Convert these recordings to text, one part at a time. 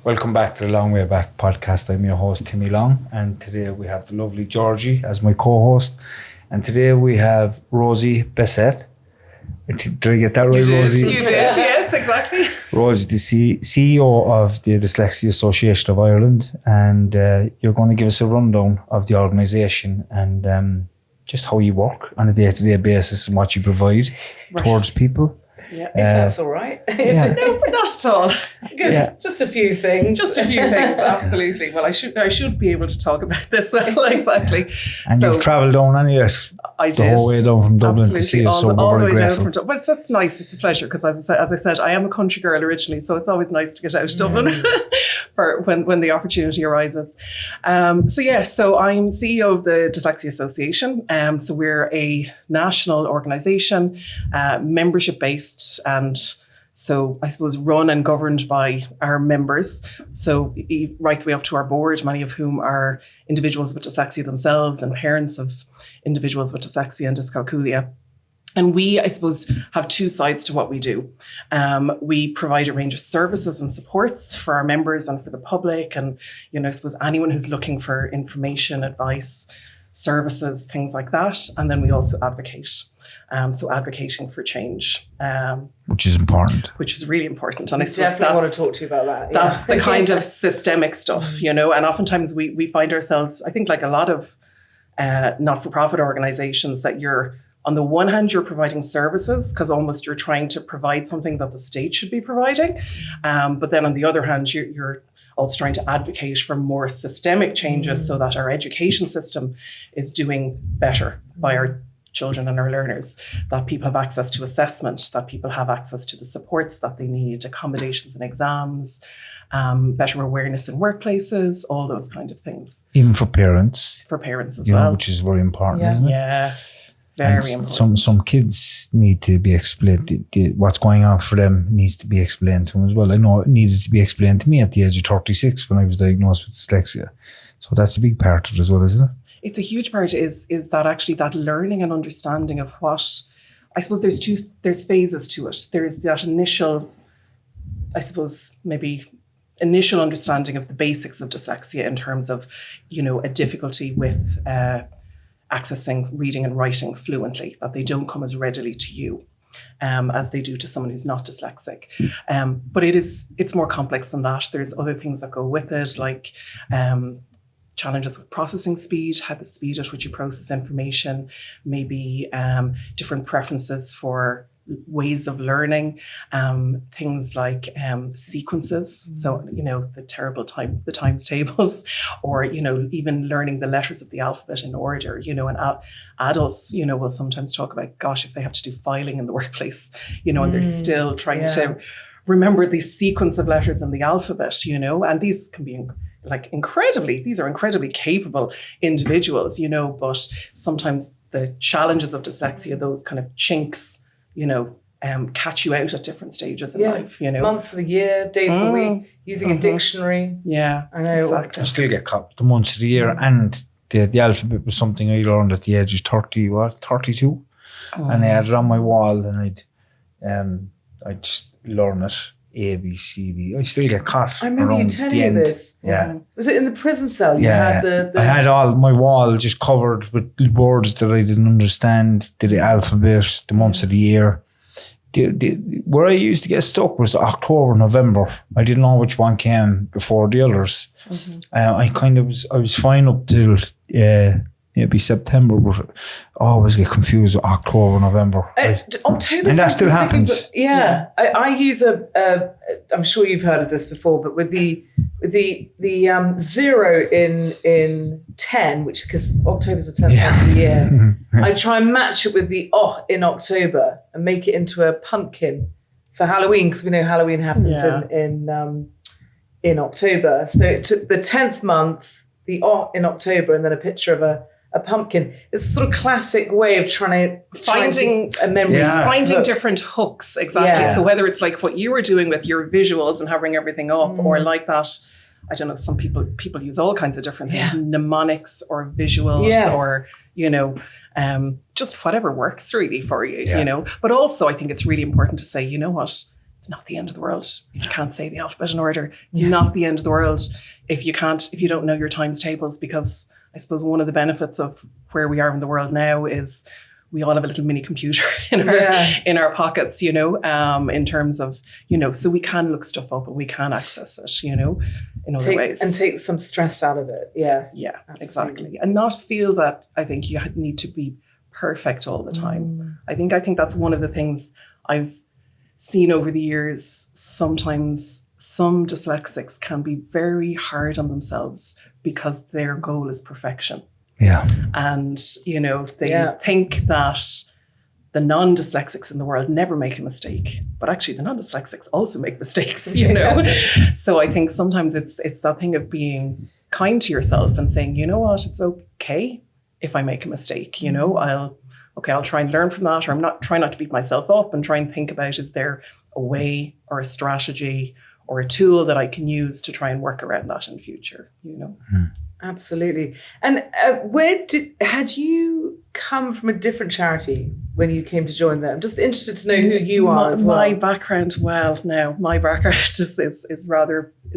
Welcome back to the Long Way Back podcast. I'm your host, Timmy Long, and today we have the lovely Georgie as my co-host. And today we have Rosie Bissett. Did I get that right, Rosie? You did, yes, exactly. Rosie, the CEO of the Dyslexia Association of Ireland, and you're going to give us a rundown of the organisation and just how you work on a day-to-day basis and what you provide towards people. Yeah, if that's all right. No, but not at all. Just a few things. Absolutely. Well, I should be able to talk about this well, exactly. And you've travelled down anyway. I did. The whole way down from Dublin to see us, so we're very grateful. But that's nice. It's a pleasure because, as I said, I am a country girl originally, so it's always nice to get out of Dublin for when the opportunity arises. So I'm CEO of the Dyslexia Association. So we're a national organisation, membership based, and so I suppose run and governed by our members. So right the way up to our board, many of whom are individuals with dyslexia themselves and parents of individuals with dyslexia and dyscalculia. And we, I suppose, have two sides to what we do. We provide a range of services and supports for our members and for the public. And, I suppose anyone who's looking for information, advice, services, things like that. And then we also advocate. So advocating for change. Which is important. Which is really important. And I definitely want to talk to you about that. Yeah. That's the kind of systemic stuff, and oftentimes we find ourselves, I think like a lot of not-for-profit organizations, that you're, on the one hand, you're providing services because almost you're trying to provide something that the state should be providing. But then on the other hand, you're also trying to advocate for more systemic changes so that our education system is doing better by our children and our learners, that people have access to assessment, that people have access to the supports that they need, accommodations and exams, better awareness in workplaces, all those kind of things. Even for parents. For parents as well. Which is very important, isn't it? Yeah, very important. Some kids need to be explained. What's going on for them needs to be explained to them as well. I know it needed to be explained to me at the age of 36 when I was diagnosed with dyslexia. So that's a big part of it as well, isn't it? It's a huge part is that actually that learning and understanding of what, I suppose there's phases to it. There's that initial, I suppose, maybe initial understanding of the basics of dyslexia in terms of, a difficulty with accessing reading and writing fluently, that they don't come as readily to you as they do to someone who's not dyslexic. But it's more complex than that. There's other things that go with it, like challenges with processing speed, how the speed at which you process information, maybe different preferences for ways of learning, things like sequences. So, the terrible the times tables, or, even learning the letters of the alphabet in order, and adults, will sometimes talk about, gosh, if they have to do filing in the workplace, and they're still trying to remember the sequence of letters in the alphabet, and these can be these are incredibly capable individuals, but sometimes the challenges of dyslexia, those kind of chinks, catch you out at different stages in life, Months of the year, days of the week, using a dictionary. Yeah, I know. Exactly. I still get caught the months of the year, and the alphabet was something I learned at the age of 32. And I had it on my wall, and I'd just learn it. A, B, C, D. I still get caught. I remember you telling me this. Yeah. Was it in the prison cell? You had I had all my wall just covered with words that I didn't understand, the alphabet, the months of the year. Where I used to get stuck was October, November. I didn't know which one came before the others. I was fine up till maybe September, but I always get confused with October, November. October, and that still happens. I use I'm sure you've heard of this before, but with the 0 in 10, which, because October's the 10th month of the year, I try and match it with the in October and make it into a pumpkin for Halloween, because we know Halloween happens in October. So it took the 10th month, the in October, and then a picture of a pumpkin. It's a sort of classic way of trying a memory. Finding different hooks, exactly. Yeah. So whether it's like what you were doing with your visuals and having everything up, or like that, I don't know, some people use all kinds of different things, mnemonics or visuals or, just whatever works really for you, But also I think it's really important to say, you know what, it's not the end of the world. If you can't say the alphabet in order, it's not the end of the world if you don't know your times tables, because I suppose one of the benefits of where we are in the world now is we all have a little mini computer in our pockets, you know, in terms of, you know, so we can look stuff up and we can access it, you know, in other ways. And take some stress out of it. Yeah. Yeah, exactly. And not feel that I think you need to be perfect all the time. I think that's one of the things I've seen over the years. Sometimes some dyslexics can be very hard on themselves because their goal is perfection. Yeah. And, you know, they think that the non-dyslexics in the world never make a mistake, but actually the non-dyslexics also make mistakes, you know? So I think sometimes it's that thing of being kind to yourself and saying, you know what, it's okay if I make a mistake, you know, I'll try and learn from that, or try not to beat myself up and try and think about, is there a way or a strategy or a tool that I can use to try and work around that in future, you know? Absolutely. And had you come from a different charity when you came to join them? I'm just interested to know who you are as well. My background is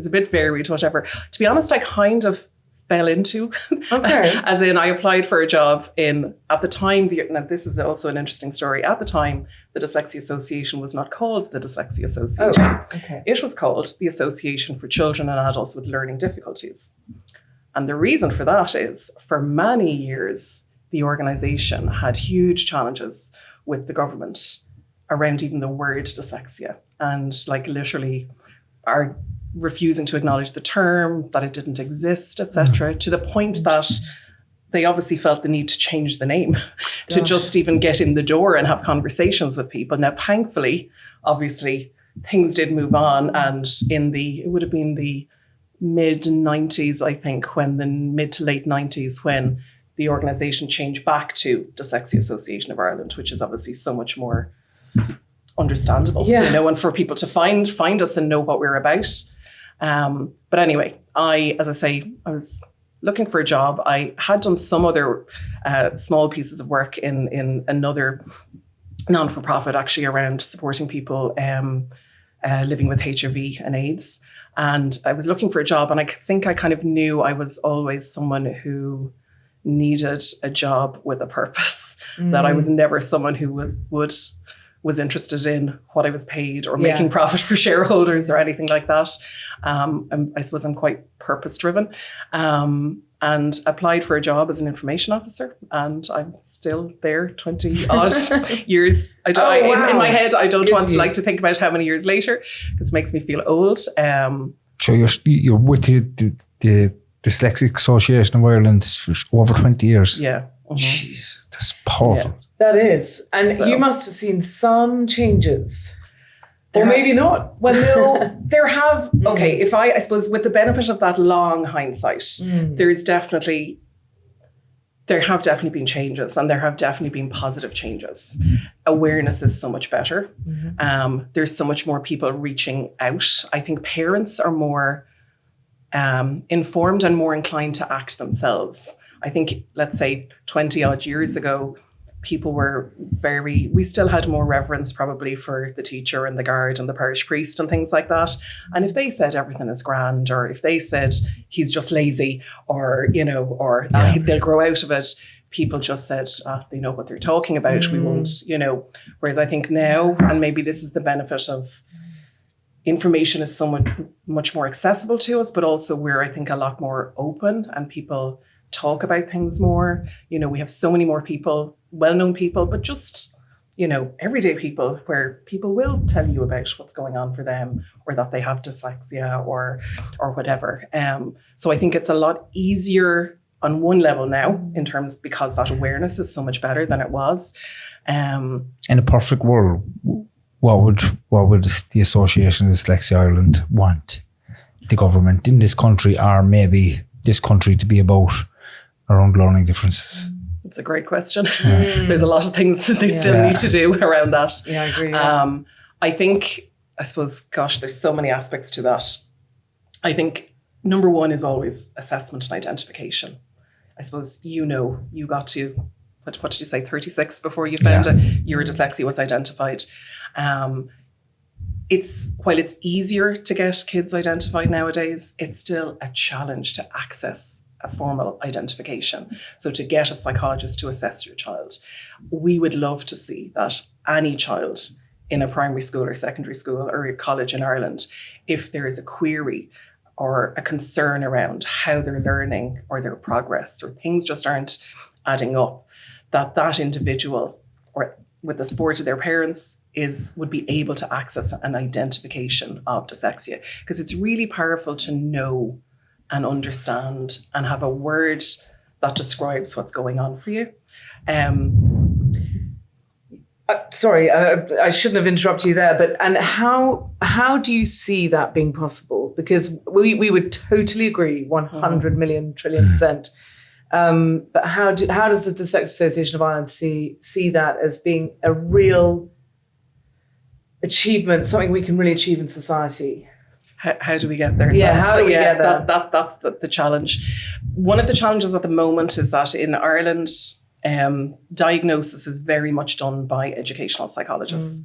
a bit varied, whatever. To be honest, I kind of fell into, as in I applied for a job at the time, now this is also an interesting story. At the time, the Dyslexia Association was not called the Dyslexia Association. Oh, okay. It was called the Association for Children and Adults with Learning Difficulties. And the reason for that is, for many years, the organisation had huge challenges with the government around even the word dyslexia, and like literally are refusing to acknowledge the term, that it didn't exist, etc., to the point that they obviously felt the need to change the name to just even get in the door and have conversations with people. Now, thankfully, obviously, things did move on, and it would have been the mid-90s, I think, mid to late 90s, when the organisation changed back to Dyslexia Association of Ireland, which is obviously so much more understandable, you know, and for people to find us and know what we're about. But anyway, as I say, I was looking for a job. I had done some other small pieces of work in another non-for-profit, actually, around supporting people living with HIV and AIDS. And I was looking for a job, and I think I kind of knew I was always someone who needed a job with a purpose, that I was never someone who was interested in what I was paid or making profit for shareholders or anything like that. I suppose I'm quite purpose driven, and applied for a job as an information officer, and I'm still there 20 odd years. In my head, I don't want to think about how many years later, because it makes me feel old. So you're with the Dyslexia Association of Ireland for over 20 years. Yeah. Jeez, that's powerful. Yeah, that is. And you must have seen some changes. Or maybe not. Well, no, there have. Okay, I suppose with the benefit of that long hindsight, there have definitely been changes, and there have definitely been positive changes. Awareness is so much better. There's so much more people reaching out. I think parents are more informed and more inclined to act themselves. I think, let's say 20 odd years ago, people were we still had more reverence probably for the teacher and the guard and the parish priest and things like that. And if they said everything is grand, or if they said he's just lazy, or, you know, or they'll grow out of it, people just said, they know what they're talking about. We won't, you know. Whereas I think now, and maybe this is the benefit of information is so much more accessible to us, but also we're, I think, a lot more open, and people talk about things more. You know, we have so many more people, well-known people, but just, you know, everyday people, where people will tell you about what's going on for them, or that they have dyslexia or whatever. So I think it's a lot easier on one level now, in terms, because that awareness is so much better than it was. In a perfect world, what would the Association of Dyslexia Ireland want the government in this country, or maybe this country, to be about around learning differences? It's a great question. There's a lot of things that they still need to do around that. Yeah, I agree. I suppose, gosh, there's so many aspects to that. I think number one is always assessment and identification. I suppose, you know, you got to, what did you say, 36 before you found it, your dyslexia was identified. while it's easier to get kids identified nowadays, it's still a challenge to access a formal identification. So to get a psychologist to assess your child, we would love to see that any child in a primary school or secondary school or a college in Ireland, if there is a query or a concern around how they're learning or their progress or things just aren't adding up, that individual, or with the support of their parents, would be able to access an identification of dyslexia. Because it's really powerful to know and understand and have a word that describes what's going on for you. Sorry, I shouldn't have interrupted you there, and how do you see that being possible? Because we would totally agree, 100 million trillion %. But how does the Dyslexia Association of Ireland see that as being a real achievement, something we can really achieve in society? How do we get there? Yeah, how do we get there? That's the challenge. One of the challenges at the moment is that in Ireland, diagnosis is very much done by educational psychologists,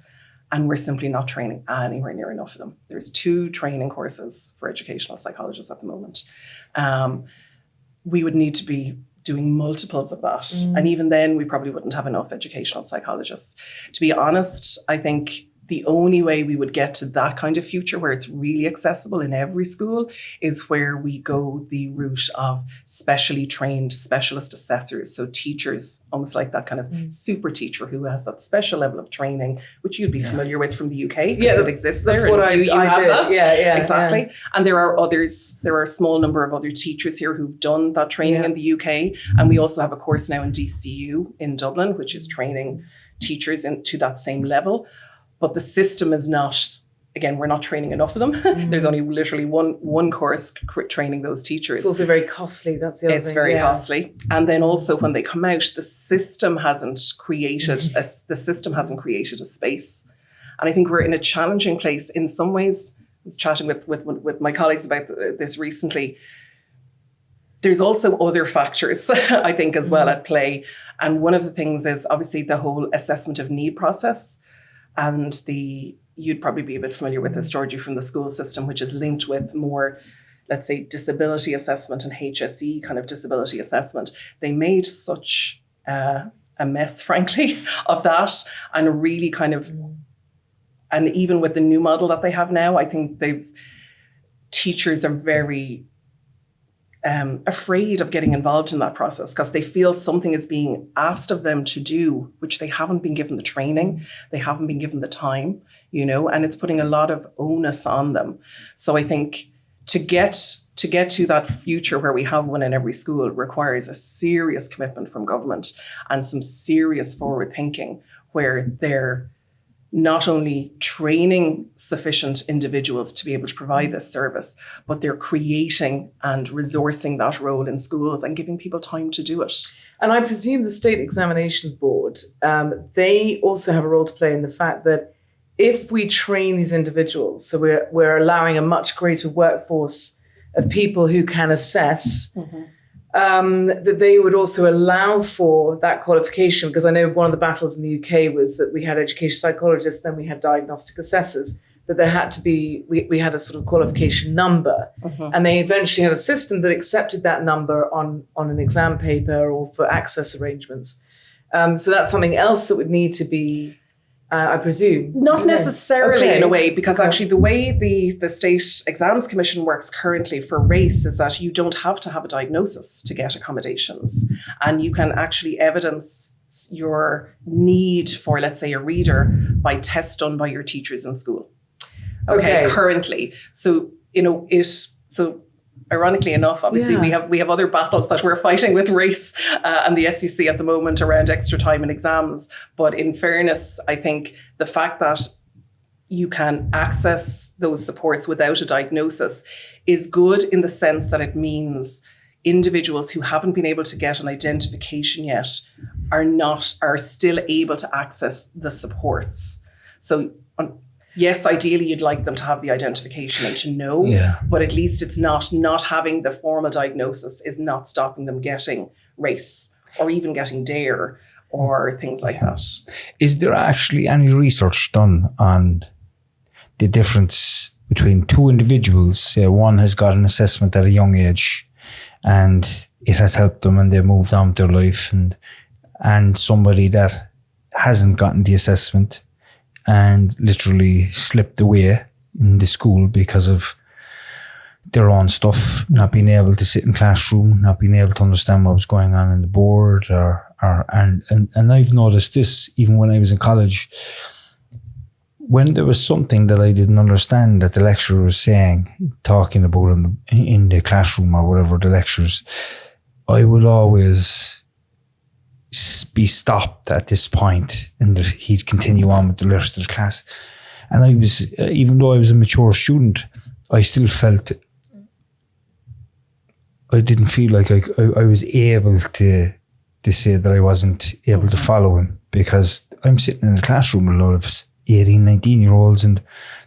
and we're simply not training anywhere near enough of them. There's 2 training courses for educational psychologists at the moment. We would need to be doing multiples of that. And even then, we probably wouldn't have enough educational psychologists. To be honest, I think the only way we would get to that kind of future where it's really accessible in every school is where we go the route of specially trained specialist assessors. So teachers, almost like that kind of super teacher who has that special level of training, which you'd be familiar with from the UK. Yeah, it exists there. That's what I did. That. Yeah, exactly. Yeah. And there are a small number of other teachers here who've done that training in the UK. And we also have a course now in DCU in Dublin, which is training teachers to that same level. But the system is not, again, we're not training enough of them. There's only literally one course training those teachers. It's also very costly. That's the other thing. It's very costly. And then also when they come out, the system hasn't created a space. And I think we're in a challenging place in some ways. I was chatting with my colleagues about this recently. There's also other factors, I think, as well at play. And one of the things is obviously the whole assessment of need process. And you'd probably be a bit familiar with this, Georgie, from the school system, which is linked with more, let's say, disability assessment and HSE kind of disability assessment. They made such a mess, frankly, of that, and really kind of, and even with the new model that they have now, I think teachers are very afraid of getting involved in that process because they feel something is being asked of them to do, which they haven't been given the training, they haven't been given the time, and it's putting a lot of onus on them. So I think to get to that future where we have one in every school requires a serious commitment from government and some serious forward thinking where they're not only training sufficient individuals to be able to provide this service, but they're creating and resourcing that role in schools and giving people time to do it. And I presume the State Examinations Board, they also have a role to play in the fact that if we train these individuals, so we're allowing a much greater workforce of people who can assess, that they would also allow for that qualification, because I know one of the battles in the UK was that we had education psychologists, then we had diagnostic assessors, that there had to be, we had a sort of qualification number. And they eventually had a system that accepted that number on an exam paper or for access arrangements. So that's something else that would need to be, I presume. Not necessarily in a way, because actually the way the State Exams Commission works currently for race is that you don't have to have a diagnosis to get accommodations. And you can actually evidence your need for, let's say, a reader by tests done by your teachers in school. Okay. Currently. So, ironically enough, obviously, we have other battles that we're fighting with race and the SEC at the moment around extra time in exams. But in fairness, I think the fact that you can access those supports without a diagnosis is good in the sense that it means individuals who haven't been able to get an identification yet are still able to access the supports. So yes, ideally you'd like them to have the identification and to know, but at least it's not having the formal diagnosis is not stopping them getting race or even getting DARE or things like that. Is there actually any research done on the difference between two individuals. Say one has got an assessment at a young age and it has helped them and they've moved on with their life, and somebody that hasn't gotten the assessment and literally slipped away in the school because of their own stuff, not being able to sit in classroom, not being able to understand what was going on in the board, and I've noticed this even when I was in college. When there was something that I didn't understand that the lecturer was saying, talking about in the classroom or whatever the lectures, I would always be stopped at this point, and he'd continue on with the rest of the class. And I was, even though I was a mature student, I still felt, I didn't feel like I was able to say that I wasn't able to follow him, because I'm sitting in a classroom with a lot of 18, 19-year-olds and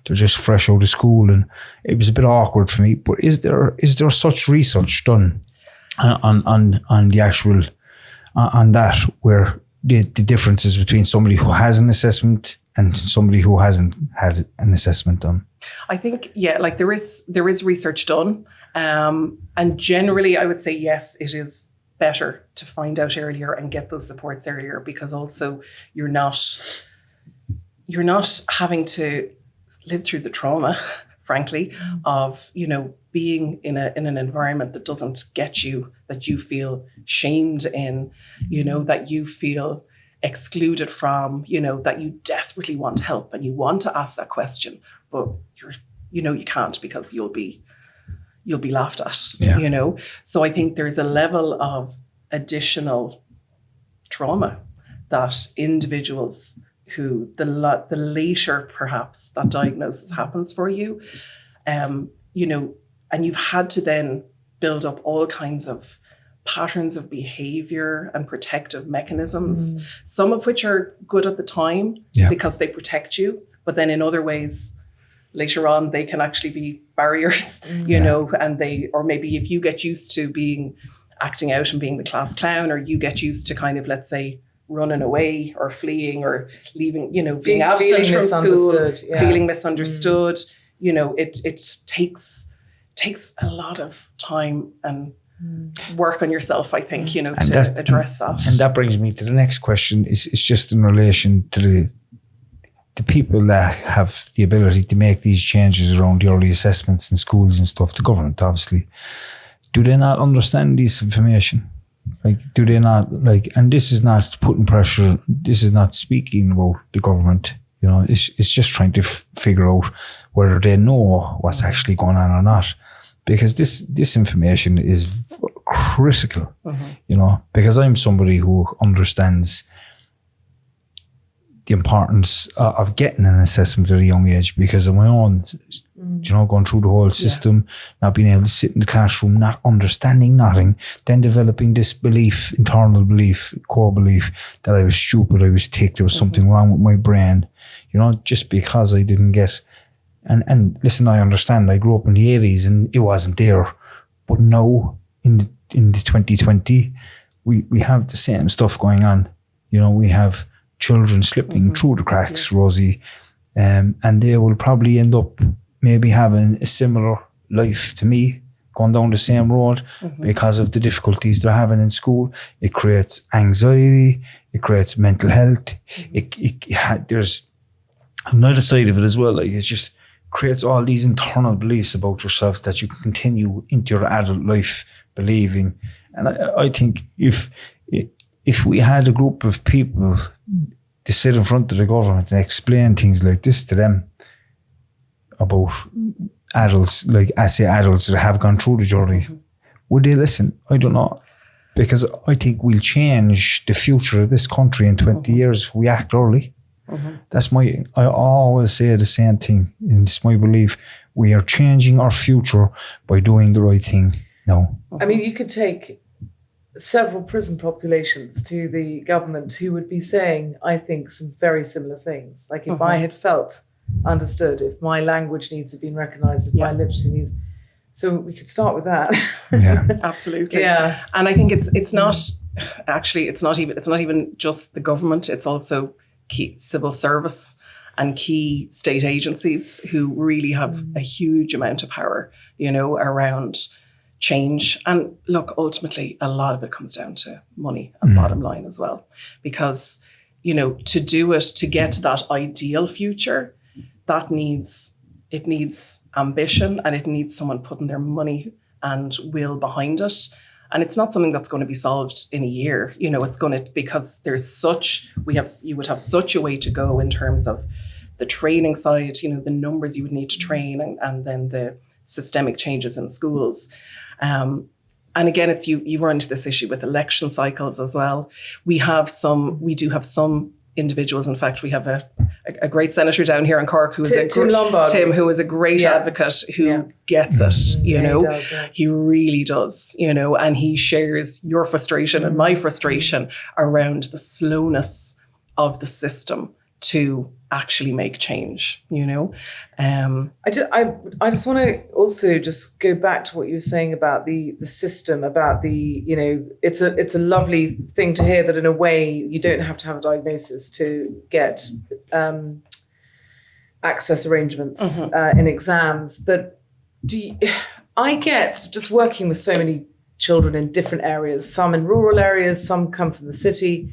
they're just fresh out of school, and it was a bit awkward for me. But is there such research done on the actual, on that, where the differences between somebody who has an assessment and somebody who hasn't had an assessment done? I think, yeah, like there is research done. And generally I would say, yes, it is better to find out earlier and get those supports earlier, because also you're not having to live through the trauma, frankly, of, being in an environment that doesn't get you, that you feel shamed in, that you feel excluded from, that you desperately want help and you want to ask that question, but you can't, because you'll be laughed at, So I think there's a level of additional trauma that individuals who the later perhaps that diagnosis happens for you, and you've had to then build up all kinds of patterns of behavior and protective mechanisms, some of which are good at the time because they protect you, but then in other ways later on they can actually be barriers, and or maybe if you get used to acting out and being the class clown, or you get used to kind of, let's say, running away or fleeing or leaving, being absent from school, feeling misunderstood, it takes a lot of time and work on yourself, I think, to address that. And that brings me to the next question. It's just in relation to the people that have the ability to make these changes around the early assessments in schools and stuff, the government, obviously. Do they not understand this information? Like, do they not, and this is not putting pressure, this is not speaking about the government, it's just trying to figure out whether they know what's actually going on or not. Because this information is critical, because I'm somebody who understands the importance of getting an assessment at a young age because of my own, going through the whole system, not being able to sit in the classroom, not understanding nothing, then developing this belief, internal belief, core belief that I was stupid, I was thick, there was something wrong with my brain, just because I didn't get. And listen, I understand, I grew up in the 80s and it wasn't there. But now, in the 2020, we have the same stuff going on. We have children slipping through the cracks, Rosie, and they will probably end up maybe having a similar life to me, going down the same road because of the difficulties they're having in school. It creates anxiety, it creates mental health. There's another side of it as well. It just creates all these internal beliefs about yourself that you can continue into your adult life believing. And I think if we had a group of people to sit in front of the government and explain things like this to them about adults, adults that have gone through the journey, would they listen? I don't know. Because I think we'll change the future of this country in 20 years if we act early. I always say the same thing, and it's my belief. We are changing our future by doing the right thing now. I mean, you could take several prison populations to the government who would be saying, I think, some very similar things. Like if I had felt understood, if my language needs have been recognised, if my literacy needs. So we could start with that. Yeah, absolutely. Yeah, and I think it's not even just the government. It's also key civil service and key state agencies who really have a huge amount of power, around change. And look, ultimately, a lot of it comes down to money and bottom line as well. Because, to do it, to get to that ideal future, it needs ambition, and it needs someone putting their money and will behind it. And it's not something that's going to be solved in a year. It's going to, because you would have such a way to go in terms of the training side, the numbers you would need to train, and then the systemic changes in schools. And again, you run into this issue with election cycles as well. We do have some individuals. In fact, we have a great senator down here in Cork who is Tim Lombard. Tim, who is a great advocate who gets it, He does, yeah. He really does, and he shares your frustration and my frustration around the slowness of the system to actually make change, I just want to also just go back to what you were saying about the system, about it's a lovely thing to hear that in a way you don't have to have a diagnosis to get access arrangements in exams. But I get, just working with so many children in different areas, some in rural areas, some come from the city.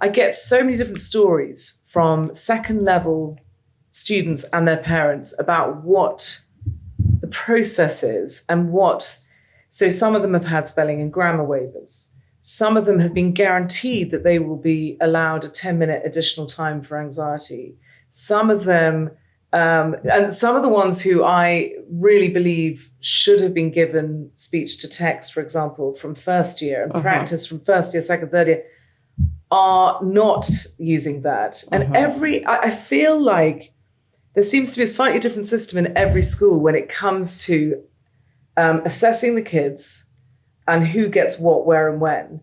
I get so many different stories from second level students and their parents about what the process is and so some of them have had spelling and grammar waivers. Some of them have been guaranteed that they will be allowed a 10-minute additional time for anxiety. Some of them, and some of the ones who I really believe should have been given speech to text, for example, from first year and practice from first year, second, third year, are not using that. And I feel like there seems to be a slightly different system in every school when it comes to assessing the kids and who gets what, where and when.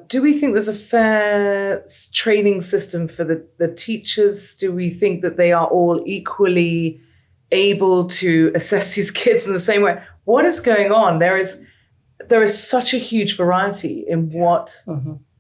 Do we think there's a fair training system for the teachers? Do we think that they are all equally able to assess these kids in the same way? What is going on? There is such a huge variety in what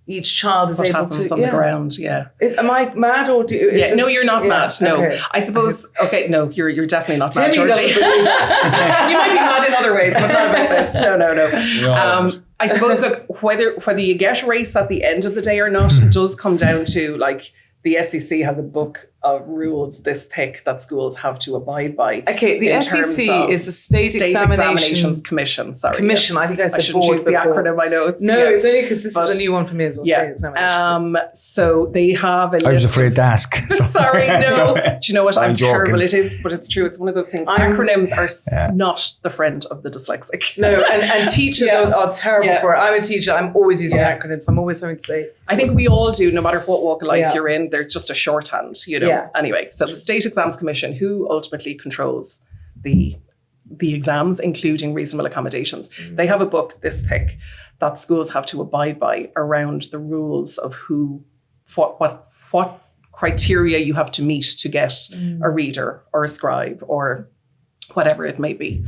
each child is able to on the ground. Am I mad or no, you're not mad. No, okay. I suppose. Okay, no, you're definitely not mad, Georgie. You might be mad in other ways, but not about this. No. I suppose, look, whether you get race at the end of the day or not, it does come down to, like, the SEC has a book of rules this thick that schools have to abide by. Okay, the SEC is the State Examinations Commission. Commission. Yes. I think I said shouldn't board use the before. acronym. I know it's it's only because this is a new one for me as well. Yeah. State Examinations. So they have a list. I was afraid to ask. Sorry, no. Do you know what? I'm terrible. joking. It is, but it's true. It's one of those things. Acronyms are not the friend of the dyslexic. No, and teachers are terrible for it. I'm a teacher. I'm always using acronyms. I'm always having to say. I think we all do, no matter what walk of life you're in. There's just a shorthand, Anyway, so the State Exams Commission, who ultimately controls the exams, including reasonable accommodations, they have a book this thick that schools have to abide by around the rules of what criteria you have to meet to get a reader or a scribe or whatever it may be.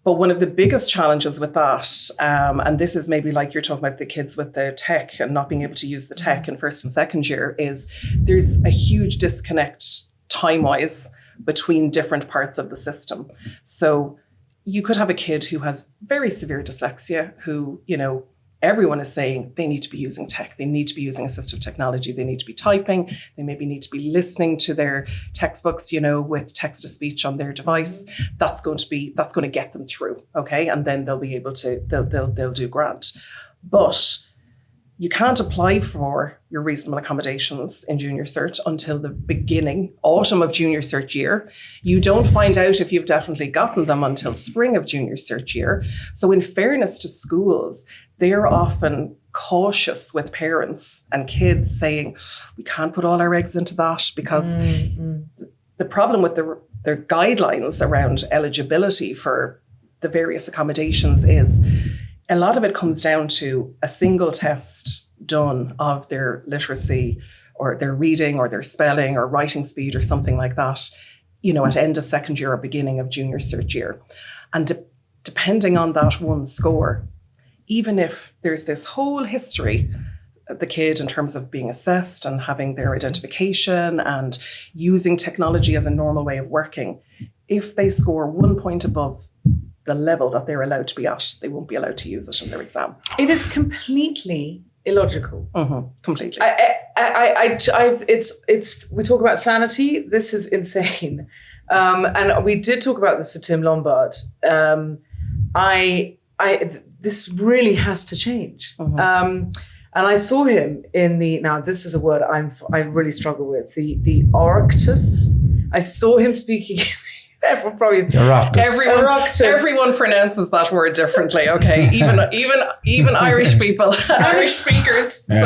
But one of the biggest challenges with that, and this is maybe like you're talking about the kids with the tech and not being able to use the tech in first and second year, is there's a huge disconnect time-wise between different parts of the system. So you could have a kid who has very severe dyslexia who, everyone is saying they need to be using tech, they need to be using assistive technology, they need to be typing, they maybe need to be listening to their textbooks, with text to speech on their device. That's going to get them through, okay? And then they'll be able to, they'll do grand. But you can't apply for your reasonable accommodations in junior cert until the autumn of junior cert year. You don't find out if you've definitely gotten them until spring of junior cert year. So in fairness to schools, they're often cautious with parents and kids saying, we can't put all our eggs into that, because the problem with their guidelines around eligibility for the various accommodations is a lot of it comes down to a single test done of their literacy or their reading or their spelling or writing speed or something like that, at end of second year or beginning of junior cert year. And depending on that one score, even if there's this whole history the kid in terms of being assessed and having their identification and using technology as a normal way of working. If they score 1 point above the level that they're allowed to be at, they won't be allowed to use it in their exam. It is completely illogical. Completely. We talk about sanity. This is insane. And we did talk about this with Tim Lombard. This really has to change. And I saw him in now this is a word I really struggle with, the Oireachtas. I saw him speaking. Everyone pronounces that word differently. Okay, even Irish people, Irish speakers. Yeah.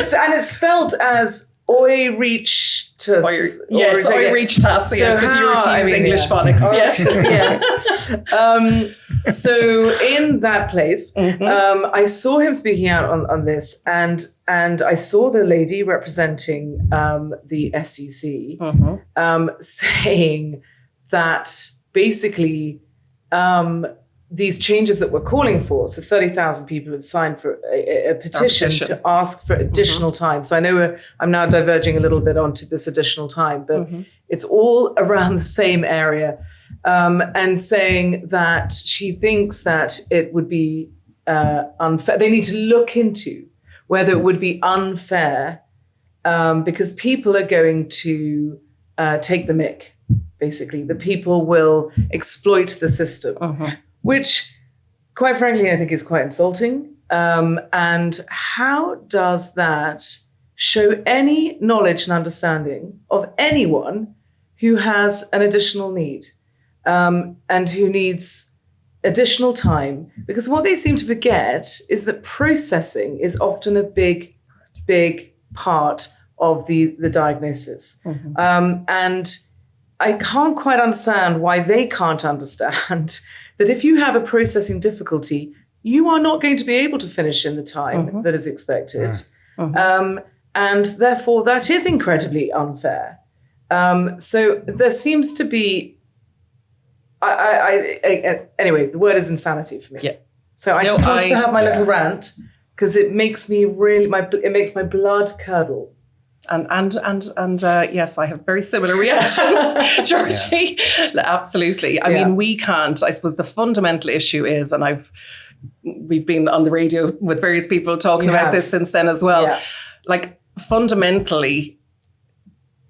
So it's spelled as Oireachtas. Yes, Oireachtas. Yes, if you were to use English phonics. Yes. So in that place, I saw him speaking out on this, and I saw the lady representing the SEC saying that basically these changes that we're calling for, so 30,000 people have signed for a petition to ask for additional time. So I know I'm now diverging a little bit onto this additional time, but it's all around the same area, and saying that she thinks that it would be unfair. They need to look into whether it would be unfair because people are going to take the mick. Basically, the people will exploit the system, which, quite frankly, I think is quite insulting. And how does that show any knowledge and understanding of anyone who has an additional need and who needs additional time? Because what they seem to forget is that processing is often a big, big part of the diagnosis. And I can't quite understand why they can't understand that if you have a processing difficulty, you are not going to be able to finish in the time that is expected. And therefore, that is incredibly unfair. So there seems to be, anyway, the word is insanity for me. Yeah. So I just wanted to have my little rant because it makes me it makes my blood curdle. And yes, I have very similar reactions, Georgie. Yeah. Absolutely. I mean, we can't. I suppose the fundamental issue is, and we've been on the radio with various people talking about this since then as well. Yeah. Like fundamentally,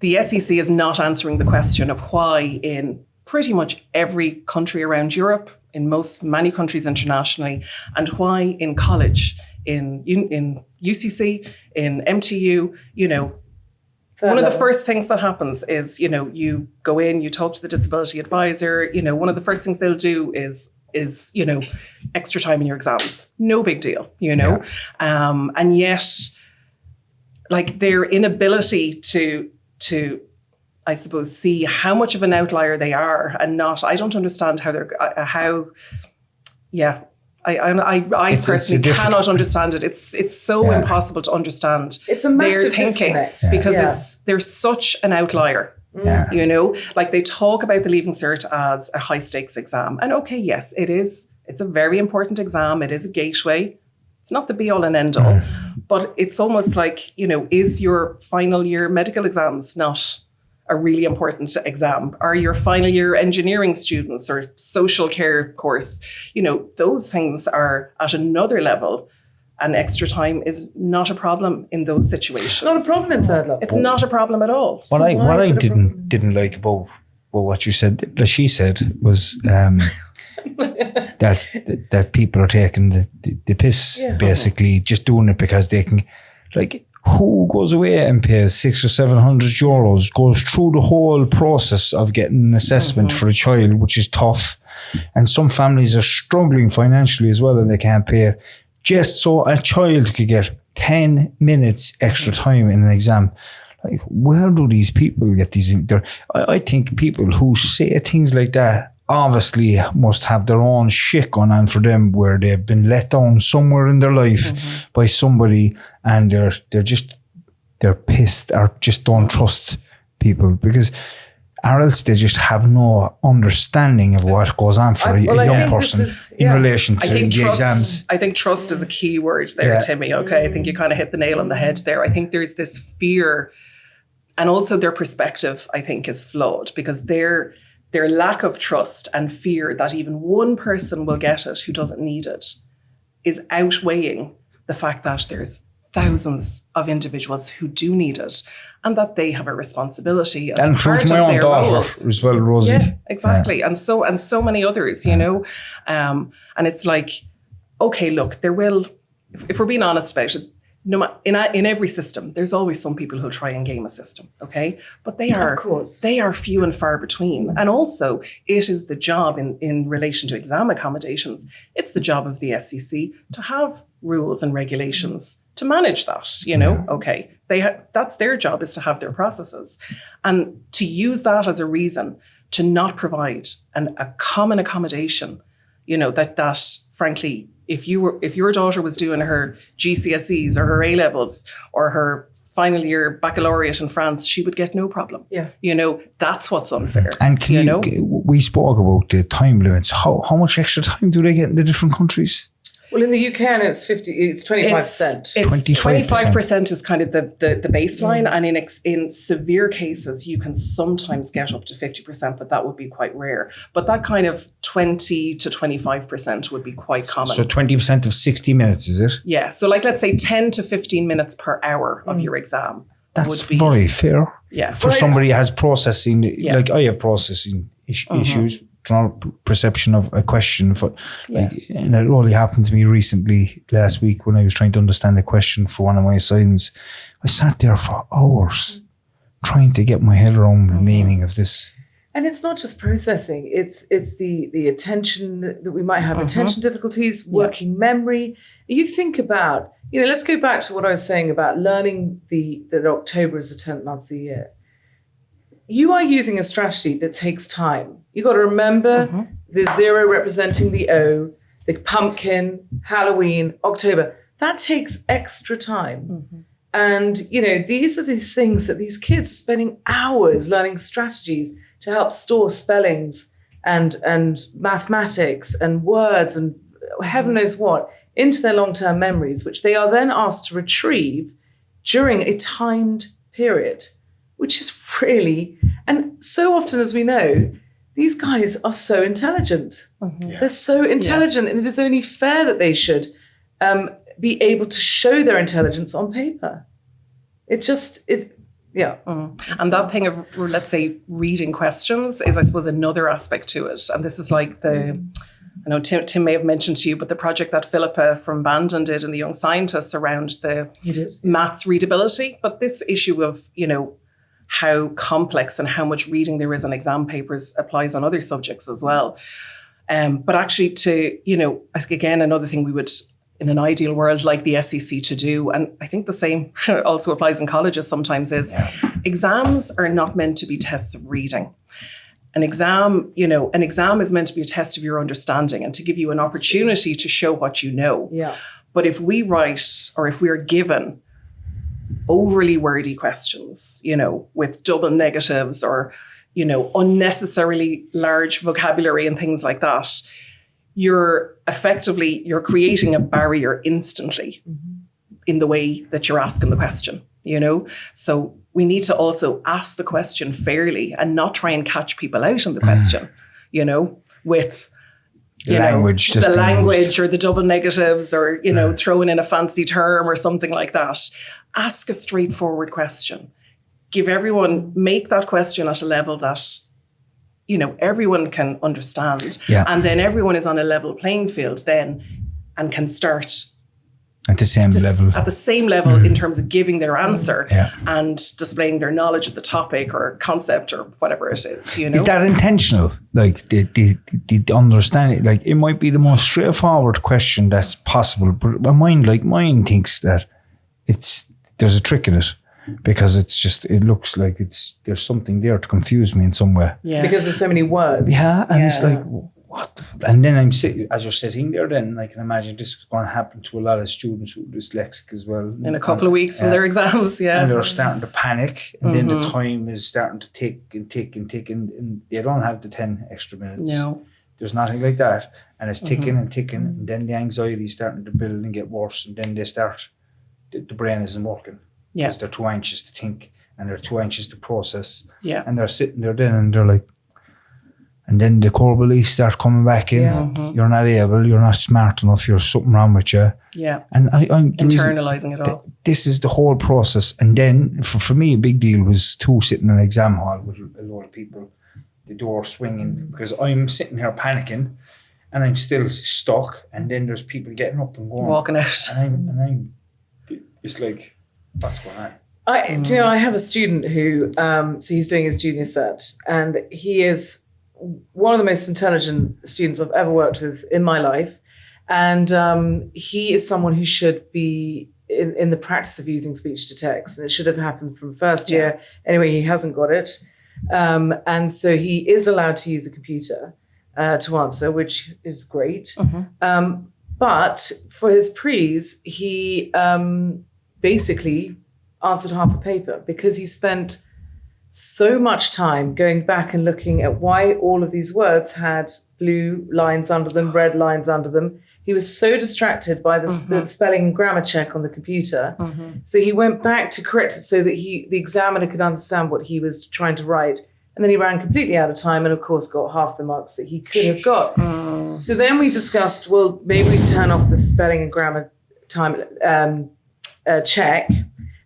the SEC is not answering the question of why in pretty much every country around Europe, in many countries internationally, and why in college, in UCC, in MTU, one of the first things that happens is, you go in, you talk to the disability advisor, one of the first things they'll do is extra time in your exams. No big deal, and yet, like their inability to, I suppose, see how much of an outlier they are and not, I don't understand how I personally cannot understand it. It's so impossible to understand. It's a massive their thinking disconnect. Because they're such an outlier. Like they talk about the Leaving Cert as a high stakes exam. And okay, yes, it is. It's a very important exam. It is a gateway. It's not the be all and end all, but it's almost like, is your final year medical exams not a really important exam? Are your final year engineering students or social care course, those things are at another level, and extra time is not a problem in those situations. Not a problem in third level. It's not a problem at all. What I didn't like about what you said, that she said, was that people are taking the piss, basically, just doing it because they can, like, who goes away and pays 600 or 700 euros, goes through the whole process of getting an assessment for a child, which is tough. And some families are struggling financially as well and they can't pay it, just so a child could get 10 minutes extra time in an exam. Like, where do these people get these? I think people who say things like that obviously must have their own shit going on for them, where they've been let down somewhere in their life by somebody, and they're pissed or just don't trust people. Because or else they just have no understanding of what goes on for a young person in relation to the exams. I think trust is a key word there, Timmy. Okay, I think you kind of hit the nail on the head there. I think there's this fear, and also their perspective, I think, is flawed, because their lack of trust and fear that even one person will get it who doesn't need it is outweighing the fact that there's thousands of individuals who do need it, and that they have a responsibility as part of their role as well, Rosie. Yeah, exactly. And so many others, you know. And it's like, okay, look, there will, if we're being honest about it, in every system, there's always some people who'll try and game a system, okay? But they are few and far between. And also, it is the job in relation to exam accommodations, it's the job of the SCC to have rules and regulations to manage that, you know? Okay, that's their job, is to have their processes. And to use that as a reason to not provide a common accommodation, you know, that frankly, if your daughter was doing her GCSEs or her A-levels or her final year baccalaureate in France, she would get no problem. Yeah. You know, that's what's unfair. And we spoke about the time limits. How much extra time do they get in the different countries? Well, in the UK, it's 25%. It's 25% is kind of the baseline. And in severe cases, you can sometimes get up to 50%, but that would be quite rare. But that kind of 20 to 25% would be quite common. So 20% of 60 minutes, is it? Yeah. So like, let's say 10 to 15 minutes per hour of your exam. That's very fair. Yeah. For somebody who has processing, like I have processing issues, perception of a question. And it only happened to me recently last week when I was trying to understand a question for one of my assignments. I sat there for hours trying to get my head around the meaning of this. And it's not just processing, it's the attention that we might have, attention difficulties, working memory. You think about, let's go back to what I was saying about learning that October is the 10th month of the year. You are using a strategy that takes time. You got to remember the 0 representing the O, the pumpkin, Halloween, October. That takes extra time. And, these are these things that these kids are spending hours learning strategies to help store spellings and mathematics and words and heaven knows what into their long-term memories, which they are then asked to retrieve during a timed period, which is really, and so often as we know, these guys are so intelligent. They're so intelligent, and it is only fair that they should be able to show their intelligence on paper. And that thing of, let's say, reading questions is, I suppose, another aspect to it. And this is like I know Tim may have mentioned to you, but the project that Philippa from Bandon did in the Young Scientists around the maths readability. But this issue of, how complex and how much reading there is on exam papers applies on other subjects as well. But actually again, another thing we would, in an ideal world, like the SEC to do, and I think the same also applies in colleges sometimes, is exams are not meant to be tests of reading. An exam is meant to be a test of your understanding and to give you an opportunity to show what you know. Yeah. But if we write, or if we are given overly wordy questions, with double negatives or, unnecessarily large vocabulary and things like that, you're creating a barrier instantly in the way that you're asking the question, So we need to also ask the question fairly and not try and catch people out on the question, with the language or the double negatives or, throwing in a fancy term or something like that. Ask a straightforward question. Make that question at a level that, everyone can understand. Yeah. And then everyone is on a level playing field then and can start at the same level in terms of giving their answer and displaying their knowledge of the topic or concept or whatever it is. Is that intentional? Like the understanding, like it might be the most straightforward question that's possible, but a mind like mine thinks that there's a trick in it because it looks like there's something there to confuse me in some way. Yeah. Because there's so many words. Yeah. And it's like, what? And then I'm sitting, as you're sitting there, then I can imagine this is going to happen to a lot of students who are dyslexic as well. In a couple of weeks in their exams, And they're starting to panic, and then the time is starting to tick, and they don't have the 10 extra minutes. No. There's nothing like that. And it's ticking and ticking, and then the anxiety is starting to build and get worse, and then they start, the brain isn't working. Yeah. Because they're too anxious to think, and they're too anxious to process. Yeah. And they're sitting there then, and they're like, and then the core beliefs start coming back in. Yeah. You're not able, you're not smart enough, you're something wrong with you. Yeah. And I'm internalizing it all. This is the whole process. And then for me, a big deal was too sitting in an exam hall with a lot of people, the door swinging, because I'm sitting here panicking and I'm still stuck. And then there's people getting up and going. Walking out. And I'm it's like, what's going on? Do you know, I have a student who, so he's doing his junior cert, and he is one of the most intelligent students I've ever worked with in my life. And he is someone who should be in the practice of using speech to text. And it should have happened from first year. Anyway, he hasn't got it. And so he is allowed to use a computer to answer, which is great. But for his pre's, he basically answered half a paper because he spent so much time going back and looking at why all of these words had blue lines under them, red lines under them. He was so distracted by the spelling and grammar check on the computer. So he went back to correct it so that the examiner could understand what he was trying to write. And then he ran completely out of time and, of course, got half the marks that he could have got. So then we discussed, well, maybe we turn off the spelling and grammar time check,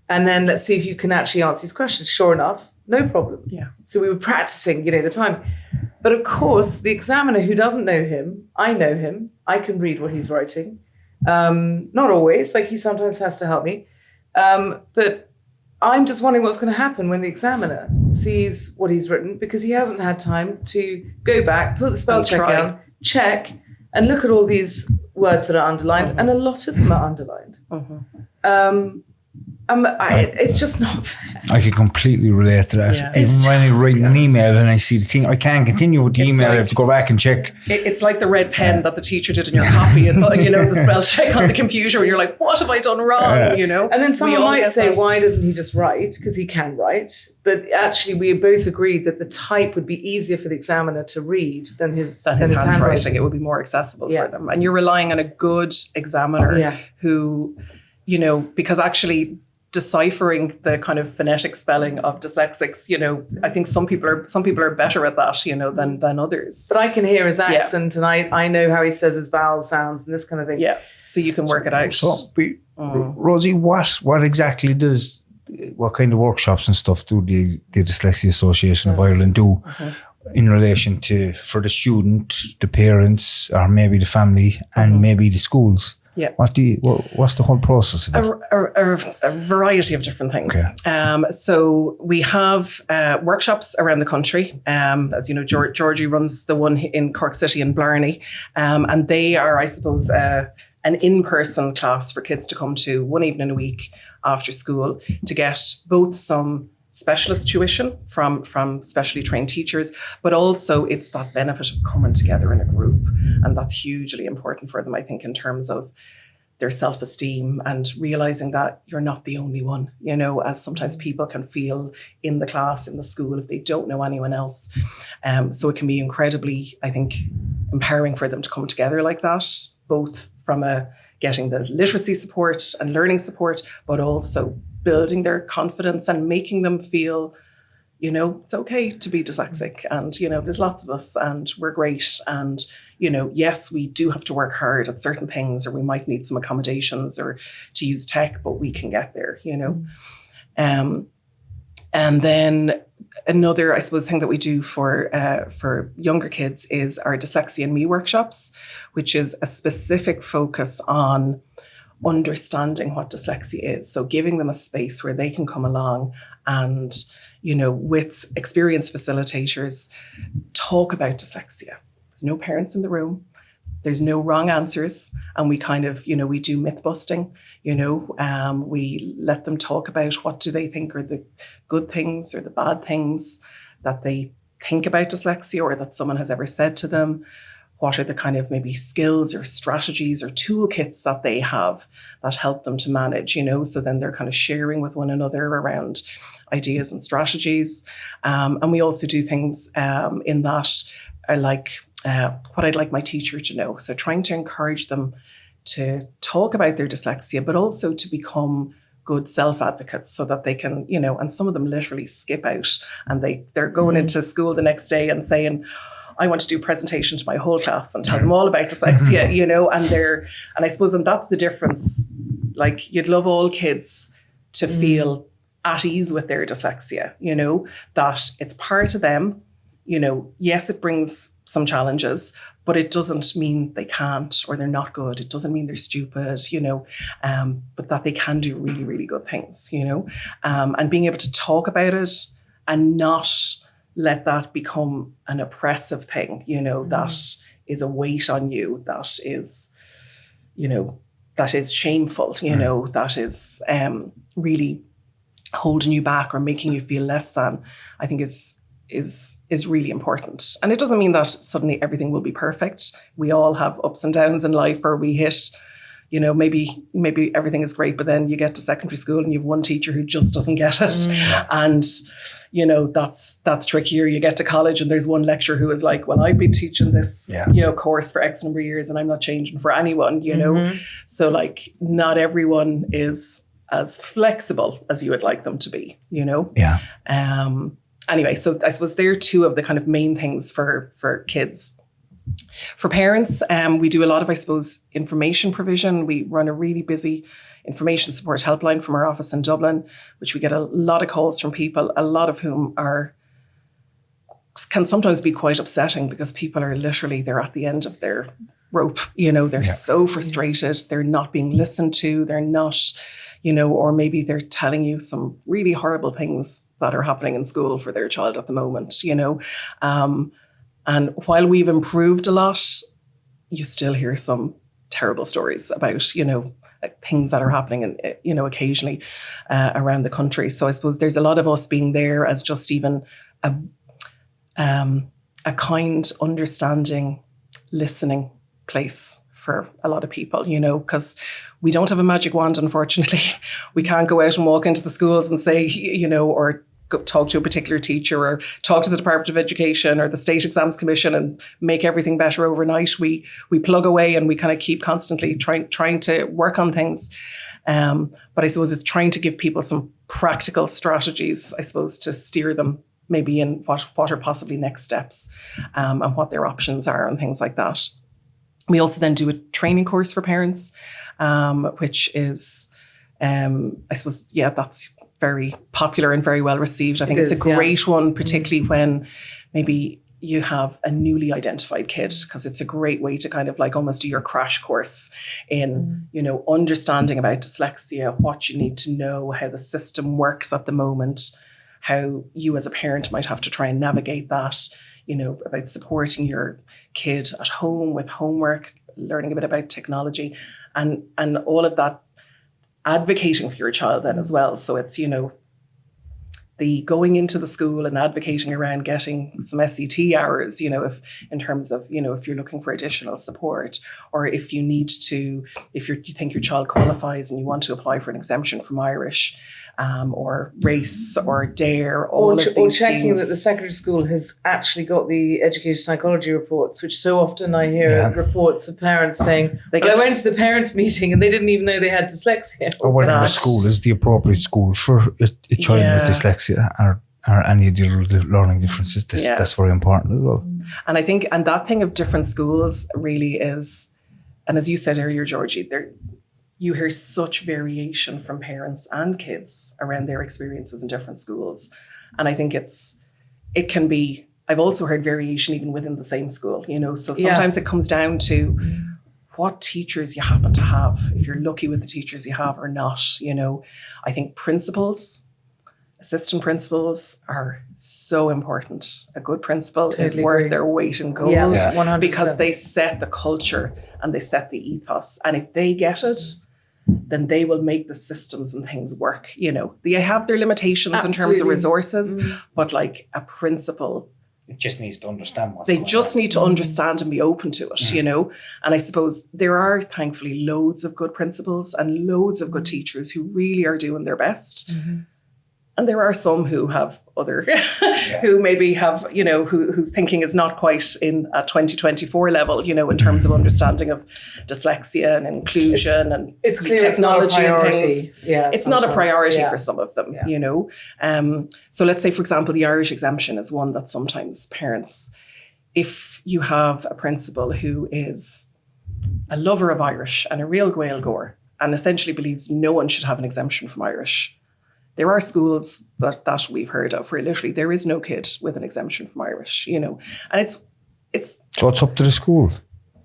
and then let's see if you can actually answer these questions. Sure enough, no problem. Yeah. So we were practicing, the time. But of course, the examiner who doesn't know him, I know him. I can read what he's writing. Not always, like he sometimes has to help me. But I'm just wondering what's going to happen when the examiner sees what he's written, because he hasn't had time to go back, put the spell check down, check, and look at all these words that are underlined, and a lot of them are underlined. It's just not fair. I can completely relate to that. Yeah. Even when I write an email and I see the thing, I can't continue with the email. like, I have to go back and check. It's like the red pen that the teacher did in your copy. It's like, the spell check on the computer, and you're like, what have I done wrong? And then someone might say, why doesn't he just write? Because he can write. But actually, we both agreed that the type would be easier for the examiner to read than his handwriting. It would be more accessible for them. And you're relying on a good examiner who, because actually deciphering the kind of phonetic spelling of dyslexics, I think some people are better at that, than others. But I can hear his accent, and I know how he says his vowel sounds and this kind of thing. Yeah, so you can work it out. So, Rosie, what exactly what kind of workshops and stuff do the Dyslexia Association of Ireland do in relation to, for the student, the parents, or maybe the family, and maybe the schools? Yeah. What's the whole process of it? A variety of different things. Okay. So we have workshops around the country. As you know, Georgie runs the one in Cork City and Blarney. And they are, I suppose, an in-person class for kids to come to one evening a week after school to get both some specialist tuition from specially trained teachers, but also it's that benefit of coming together in a group. And that's hugely important for them, I think, in terms of their self-esteem and realizing that you're not the only one, as sometimes people can feel in the class, in the school, if they don't know anyone else. So it can be incredibly, I think, empowering for them to come together like that, both from getting the literacy support and learning support, but also building their confidence and making them feel, it's okay to be dyslexic, and, there's lots of us and we're great. And, yes, we do have to work hard at certain things, or we might need some accommodations or to use tech, but we can get there, And then another, I suppose, thing that we do for younger kids is our Dyslexia and Me workshops, which is a specific focus on understanding what dyslexia is. So giving them a space where they can come along and, with experienced facilitators, talk about dyslexia. There's no parents in the room. There's no wrong answers. And we kind of, we do myth busting, we let them talk about what do they think are the good things or the bad things that they think about dyslexia or that someone has ever said to them. what are the kind of maybe skills or strategies or toolkits that they have that help them to manage, so then they're kind of sharing with one another around ideas and strategies. And we also do things in that are like what I'd like my teacher to know. So trying to encourage them to talk about their dyslexia, but also to become good self-advocates so that they can, and some of them literally skip out and they're going into school the next day and saying, I want to do a presentation to my whole class and tell them all about dyslexia, and I suppose, and that's the difference. Like, you'd love all kids to feel at ease with their dyslexia, that it's part of them, yes, it brings some challenges, but it doesn't mean they can't or they're not good. It doesn't mean they're stupid, but that they can do really, really good things, and being able to talk about it and not let that become an oppressive thing, that is a weight on you, that is, that is shameful, that is really holding you back or making you feel less than, I think is really important. And it doesn't mean that suddenly everything will be perfect. We all have ups and downs in life, or we hit, maybe everything is great, but then you get to secondary school and you have one teacher who just doesn't get it. And that's trickier. You get to college and there's one lecturer who is like, well, I've been teaching this, course for X number of years and I'm not changing for anyone, So like, not everyone is as flexible as you would like them to be, Anyway, so I suppose they're two of the kind of main things for kids. For parents, we do a lot of, I suppose, information provision. We run a really busy information support helpline from our office in Dublin, which we get a lot of calls from people, a lot of whom can sometimes be quite upsetting because people are literally, they're at the end of their rope. They're so frustrated. They're not being listened to. They're not, or maybe they're telling you some really horrible things that are happening in school for their child at the moment, and while we've improved a lot, you still hear some terrible stories about, things that are happening, occasionally around the country. So I suppose there's a lot of us being there as just even a kind, understanding, listening place for a lot of people, because we don't have a magic wand, unfortunately. We can't go out and walk into the schools and say, or go talk to a particular teacher or talk to the Department of Education or the State Exams Commission and make everything better overnight. We plug away and we kind of keep constantly trying to work on things. But I suppose it's trying to give people some practical strategies, I suppose, to steer them maybe in what are possibly next steps, and what their options are and things like that. We also then do a training course for parents, which is, I suppose, that's very popular and very well received. I think it's a great one, particularly when maybe you have a newly identified kid, because it's a great way to kind of like almost do your crash course in, understanding about dyslexia, what you need to know, how the system works at the moment, how you as a parent might have to try and navigate that, about supporting your kid at home with homework, learning a bit about technology and all of that, advocating for your child then as well. So it's, the going into the school and advocating around getting some SET hours, if in terms of, if you're looking for additional support, or if you need to, if you think your child qualifies and you want to apply for an exemption from Irish, or race or DARE, all of these or checking things. that the secondary school has actually got the education psychology reports, which so often I hear reports of parents saying, I went to the parents' meeting and they didn't even know they had dyslexia. Or whether the school is the appropriate school for a child with dyslexia or any of the learning differences. That's very important as well. And I think, and that thing of different schools really is, and as you said earlier, Georgie, you hear such variation from parents and kids around their experiences in different schools. And I think it can be, I've also heard variation even within the same school, so sometimes it comes down to what teachers you happen to have, if you're lucky with the teachers you have or not. I think principals, assistant principals are so important. A good principal is worth their weight in gold, 100%. because they set the culture and they set the ethos. And if they get it, then they will make the systems and things work. They have their limitations in terms of resources, but like a principal It just needs to understand what's They going just on. need to understand and be open to it, you know. And I suppose there are thankfully loads of good principals and loads of good teachers who really are doing their best. And there are some who have other, who maybe have, you know, whose thinking is not quite in a 2024 level, you know, in terms of understanding of dyslexia and inclusion and It's clear technology it's not a and priority. things. Yeah, It's not a sometimes. priority Yeah. for some of them, Yeah. you know. So let's say, for example, the Irish exemption is one that sometimes parents, if you have a principal who is a lover of Irish and a real Gaeilgeoir and essentially believes no one should have an exemption from Irish, there are schools that we've heard of where literally there is no kid with an exemption from Irish, you know. And it's So it's up to the school.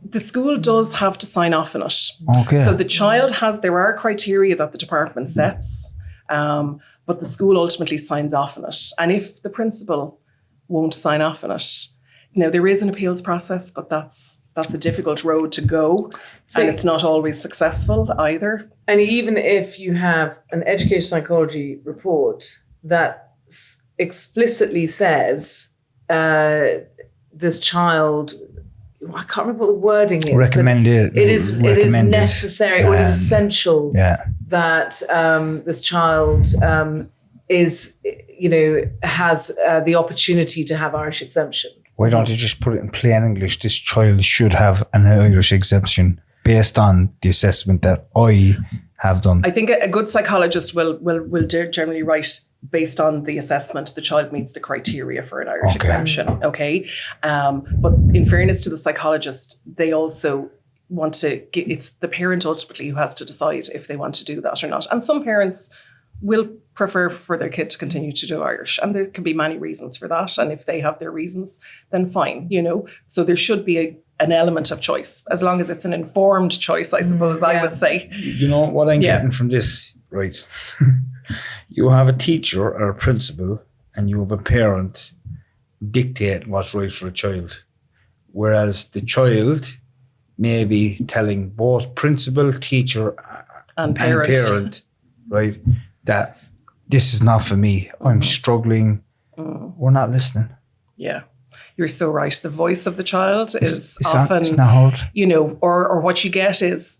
the school does have to sign off on it. Okay. So the child there are criteria that the department sets, but the school ultimately signs off on it. And if the principal won't sign off on it, you know, there is an appeals process, but that's a difficult road to go. So- and it's not always successful either. And even if you have an education psychology report that explicitly says this child, I can't remember what the wording is. Recommended. But it is necessary or it is essential that this child is, you know, has the opportunity to have Irish exemption. Why don't you just put it in plain English? This child should have an Irish exemption based on the assessment that I have done. I think a good psychologist will generally write based on the assessment the child meets the criteria for an Irish exemption. Okay, but in fairness to the psychologist, they also want to. It's the parent ultimately who has to decide if they want to do that or not. And some parents will prefer for their kid to continue to do Irish, and there can be many reasons for that. And if they have their reasons, then fine, you know. So there should be an element of choice, as long as it's an informed choice, I suppose. I would say. You know what I'm getting from this, right? You have a teacher or a principal, and you have a parent dictate what's right for a child, whereas the child may be telling both principal, teacher, And parent. right, that this is not for me. I'm struggling. We're not listening. Yeah, you're so right. The voice of the child is often, it's not hard. you know, or what you get is,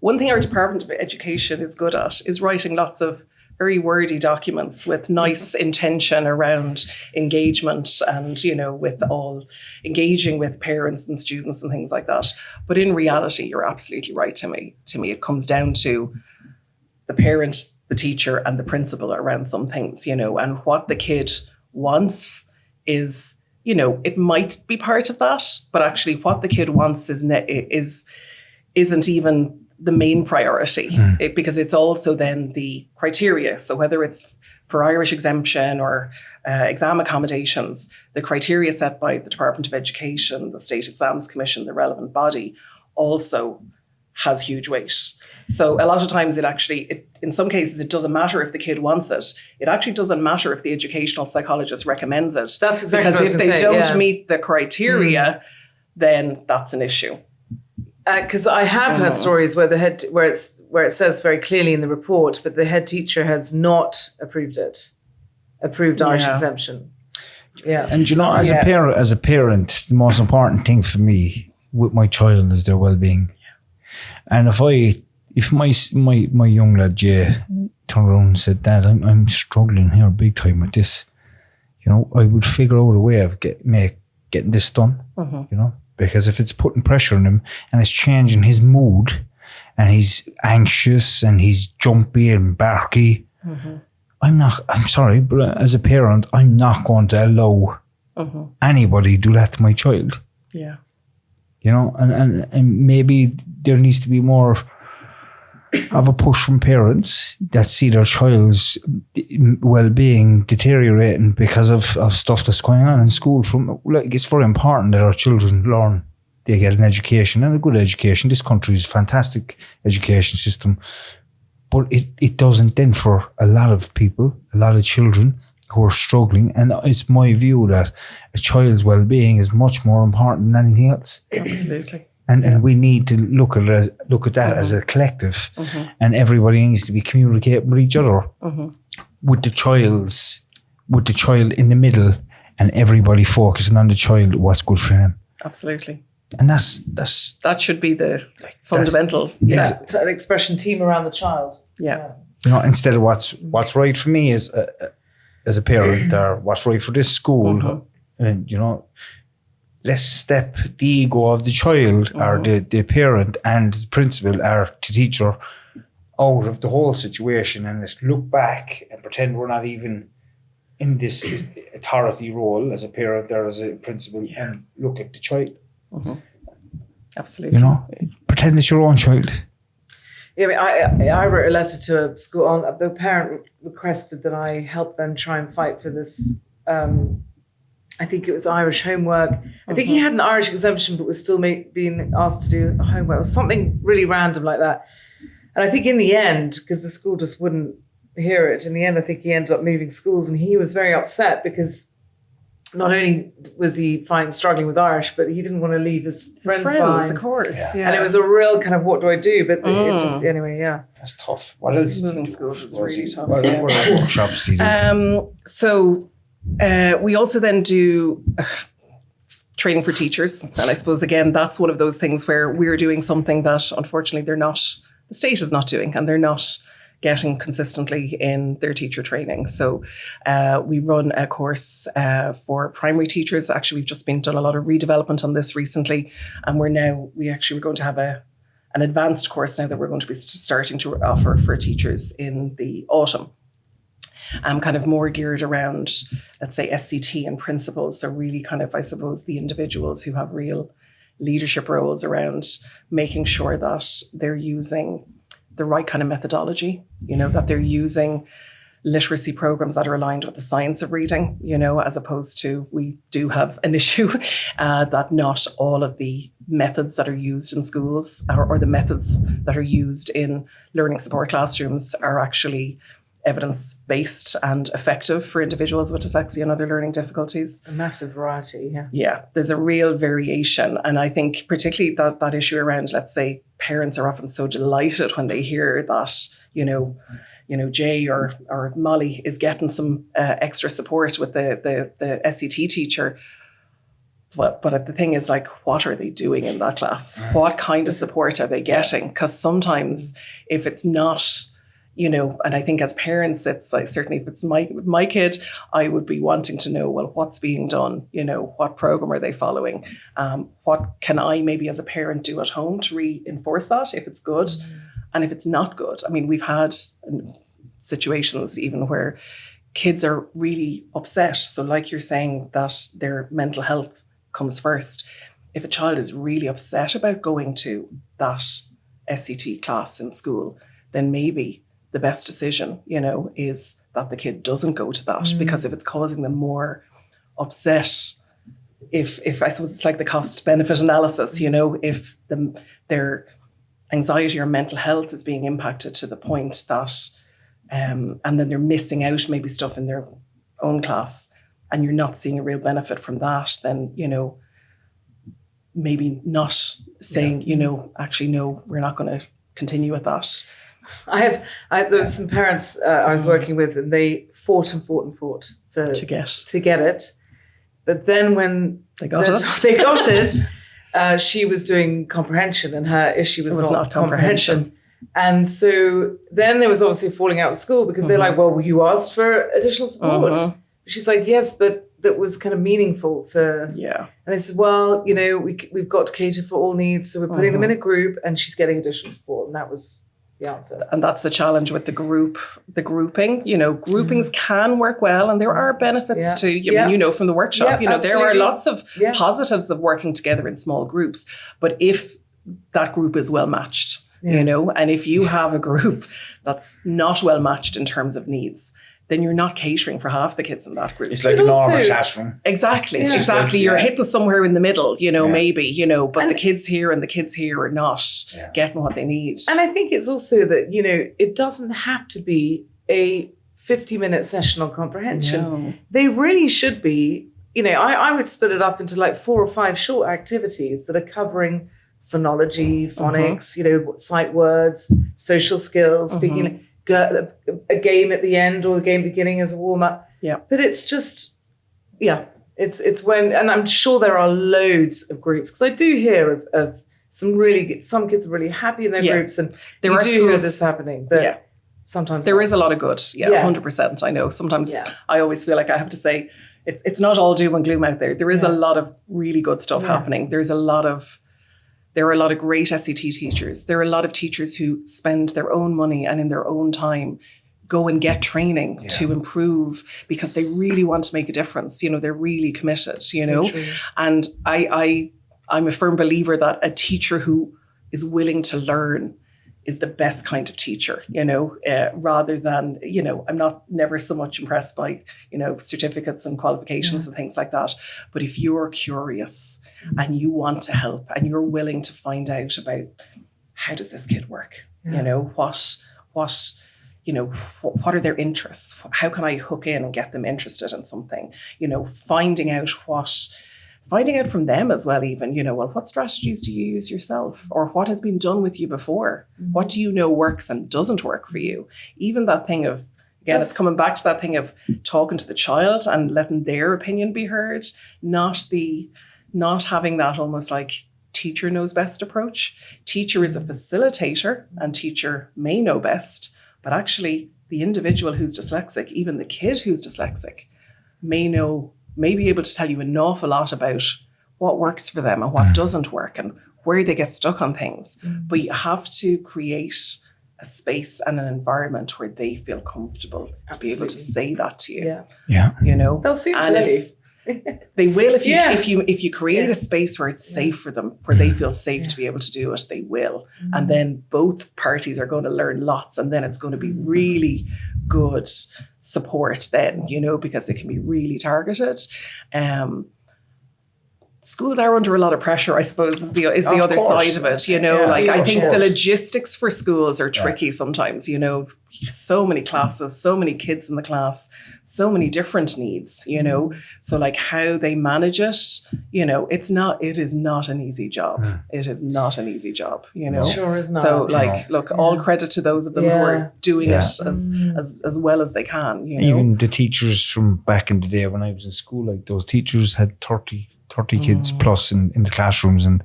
one thing our Department of Education is good at is writing lots of very wordy documents with nice intention around engagement and, you know, with all engaging with parents and students and things like that. But in reality, you're absolutely right, Timmy. It comes down to the parent, the teacher, and the principal around some things, you know, and what the kid wants is, you know, it might be part of that, but actually what the kid wants isn't even the main priority, because it's also then the criteria. So whether it's for Irish exemption or exam accommodations, the criteria set by the Department of Education, the State Exams Commission, the relevant body, also has huge weight. So a lot of times in some cases, it doesn't matter if the kid wants it. It actually doesn't matter if the educational psychologist recommends it. That's exactly because what I was if they gonna say, don't yeah. meet the criteria, then that's an issue. Because I have heard stories where where it says very clearly in the report, but the head teacher has not approved Irish exemption. Yeah, And you know, as a parent, the most important thing for me with my child is their well-being. And if my young lad Jay turned around and said, "Dad, I'm struggling here big time with this," you know, I would figure out a way of getting this done. You know, because if it's putting pressure on him and it's changing his mood, and he's anxious and he's jumpy and barky, I'm sorry, but as a parent, I'm not going to allow anybody do that to my child. Yeah. You know, and maybe there needs to be more of a push from parents that see their child's well-being deteriorating because of stuff that's going on in school. It's very important that our children learn, they get an education and a good education. This country is a fantastic education system, but it doesn't then for a lot of people, a lot of children who are struggling. And it's my view that a child's well-being is much more important than anything else. Absolutely. And we need to look at that as a collective, and everybody needs to be communicating with each other with the child's with the child in the middle and everybody focusing on the child, what's good for him. Absolutely. And that's that should be the fundamental. That expression, team around the child. Yeah. You know, instead of what's right for me as a parent, or what's right for this school, and you know, let's step the ego of the child or the parent and the principal or the teacher out of the whole situation, and let's look back and pretend we're not even in this authority role as a parent or as a principal, and look at the child. Absolutely. You know, pretend it's your own child. Yeah, I wrote a letter to a school. The parent requested that I help them try and fight for this. I think it was Irish homework. I think he had an Irish exemption, but was still being asked to do homework or something really random like that. And I think in the end, because the school just wouldn't hear it, in the end, I think he ended up moving schools, and he was very upset because not only was he struggling with Irish, but he didn't want to leave his friends behind. Of course. Yeah. And it was a real kind of, what do I do? But it just, anyway, yeah. That's tough. What else? Moving schools is really tough. What workshops do you do? So we also then do training for teachers. And I suppose, again, that's one of those things where we're doing something that unfortunately the state is not doing, and they're not getting consistently in their teacher training. So we run a course for primary teachers. Actually, we've just done a lot of redevelopment on this recently. And we're going to have an advanced course now that we're going to be starting to offer for teachers in the autumn. Kind of more geared around, let's say, SCT and principals. So really kind of, I suppose, the individuals who have real leadership roles around making sure that they're using the right kind of methodology, you know, that they're using literacy programs that are aligned with the science of reading, you know, as opposed to, we do have an issue that not all of the methods that are used in schools or the methods that are used in learning support classrooms are actually evidence-based and effective for individuals with dyslexia and other learning difficulties. A massive variety, yeah. Yeah, there's a real variation. And I think particularly that issue around, let's say, parents are often so delighted when they hear that, you know, Jay or Molly is getting some extra support with the SCT teacher. But the thing is, like, what are they doing in that class? What kind of support are they getting? Because sometimes if it's not, you know, and I think as parents, it's like, certainly if it's my kid, I would be wanting to know, well, what's being done? You know, what program are they following? What can I maybe as a parent do at home to reinforce that if it's good? And if it's not good? I mean, we've had situations even where kids are really upset. So like you're saying, that their mental health comes first. If a child is really upset about going to that SCT class in school, then maybe the best decision, you know, is that the kid doesn't go to that, because if it's causing them more upset, if I suppose it's like the cost benefit analysis, you know, if their anxiety or mental health is being impacted to the point that, and then they're missing out maybe stuff in their own class, and you're not seeing a real benefit from that, then, you know, maybe not saying, you know, actually, no, we're not going to continue with that. There was some parents I was working with, and they fought to get it. But then when they got it, she was doing comprehension, and her issue was not comprehension. And so then there was obviously falling out in school, because they're like, well, you asked for additional support. She's like, yes, but that was kind of meaningful for. Yeah. And they said, well, you know, we've got to cater for all needs, so we're putting them in a group, and she's getting additional support, and that was the answer. And that's the challenge with the grouping. You know, groupings can work well, and there are benefits to, you know, from the workshop, you know, absolutely. There are lots of positives of working together in small groups. But if that group is well matched, you know, and if you have a group that's not well matched in terms of needs, then you're not catering for half the kids in that group. It's like a normal classroom. Exactly. Yeah. Exactly. You're hitting somewhere in the middle, you know, maybe, you know, but the kids here and the kids here are not getting what they need. And I think it's also that, you know, it doesn't have to be a 50-minute session on comprehension. No. They really should be, you know, I would split it up into like 4 or 5 short activities that are covering phonology, phonics, you know, sight words, social skills, speaking, a game at the end or the game beginning as a warm-up. But it's just, it's when, and I'm sure there are loads of groups, because I do hear of some kids are really happy in their groups, and there you are do schools, hear this happening, but sometimes there is a lot of good. 100%. I know sometimes I always feel like I have to say it's not all doom and gloom out there. There is a lot of really good stuff happening. There are a lot of great SET teachers. There are a lot of teachers who spend their own money and in their own time go and get training to improve, because they really want to make a difference. They're really committed, True. And I'm a firm believer that a teacher who is willing to learn is the best kind of teacher, rather than, I'm never so much impressed by, certificates and qualifications and things like that. But if you're curious and you want to help and you're willing to find out about how does this kid work, what are their interests? How can I hook in and get them interested in something? Finding out from them as well, even, what strategies do you use yourself, or what has been done with you before? What do you know works and doesn't work for you? Even that thing of, again, it's coming back to that thing of talking to the child and letting their opinion be heard, not having that almost like teacher knows best approach. Teacher is a facilitator and teacher may know best, but actually the individual who's dyslexic, even the kid who's dyslexic, may be able to tell you an awful lot about what works for them and what doesn't work and where they get stuck on things. But you have to create a space and an environment where they feel comfortable to be able to say that to you. They'll soon tell you. They will if you create a space where it's safe for them, where they feel safe to be able to do it, they will. And then both parties are going to learn lots, and then it's going to be really good support then, because it can be really targeted. Schools are under a lot of pressure, I suppose, is the other side of it, I think the logistics for schools are tricky sometimes, so many classes, so many kids in the class, so many different needs, so like how they manage it, it is not an easy job. It is not an easy job, Sure is not. So look, all credit to those of them who are doing it as well as they can, Even the teachers from back in the day when I was in school, like those teachers had 30 kids plus in the classrooms, and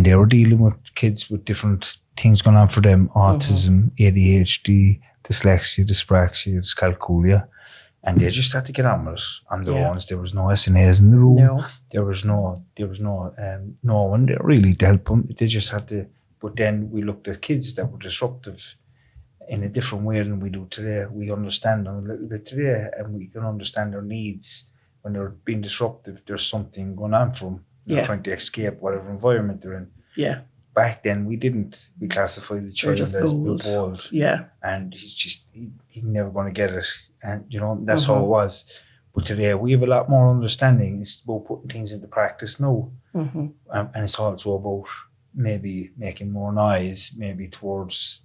they were dealing with kids with different things going on for them: autism, ADHD, dyslexia, dyspraxia, dyscalculia, and they just had to get on with it on their own. There was no SNAs in the room. No. There was no one there really to help them. They just had to. But then we looked at kids that were disruptive in a different way than we do today. We understand them a little bit today, and we can understand their needs. When they're being disruptive, there's something going on for them. They're trying to escape whatever environment they're in. Yeah. Back then, we didn't. We classified the child as bold. Yeah. And he's never going to get it. And, that's how it was. But today, we have a lot more understanding. It's about putting things into practice now. And it's also about maybe making more noise, maybe towards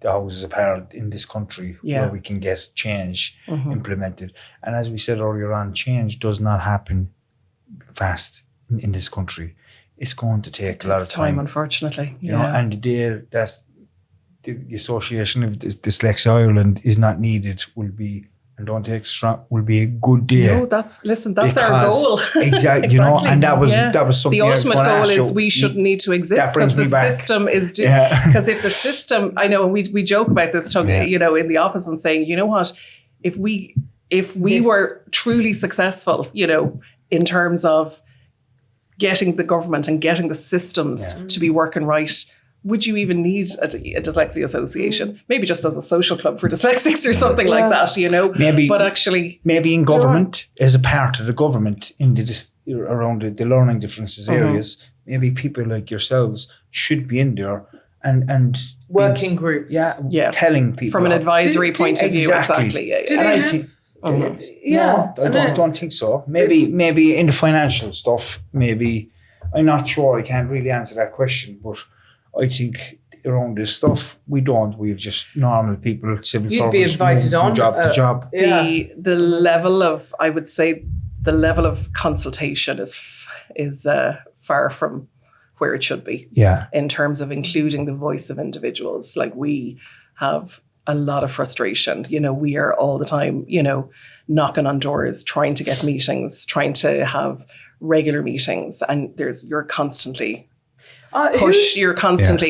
the houses apart in this country where we can get change implemented. And as we said earlier on, change does not happen fast in this country. It's going to take a lot of time, unfortunately. And the day that the Association of Dyslexia Ireland is not needed will be a good day. No, that's our goal. Exactly, and that was something. The ultimate goal is we shouldn't need to exist because the system is because if the system, I know we joke about this, in the office and saying, you know what, if we were truly successful, in terms of getting the government and getting the systems to be working right, would you even need a Dyslexia Association? Maybe just as a social club for dyslexics or something like that, Maybe, but actually, maybe in government, as a part of the government in around the learning differences areas, maybe people like yourselves should be in there and working groups, telling people from an advisory point of view, exactly. I don't think so. Maybe in the financial stuff, maybe I'm not sure. I can't really answer that question, but I think around this stuff, we've just normal people, civil You'd be invited on from job to job. The level of, I would say, the level of consultation is far from where it should be. Yeah. In terms of including the voice of individuals. Like we have a lot of frustration. We are all the time, knocking on doors, trying to get meetings, trying to have regular meetings, and you're constantly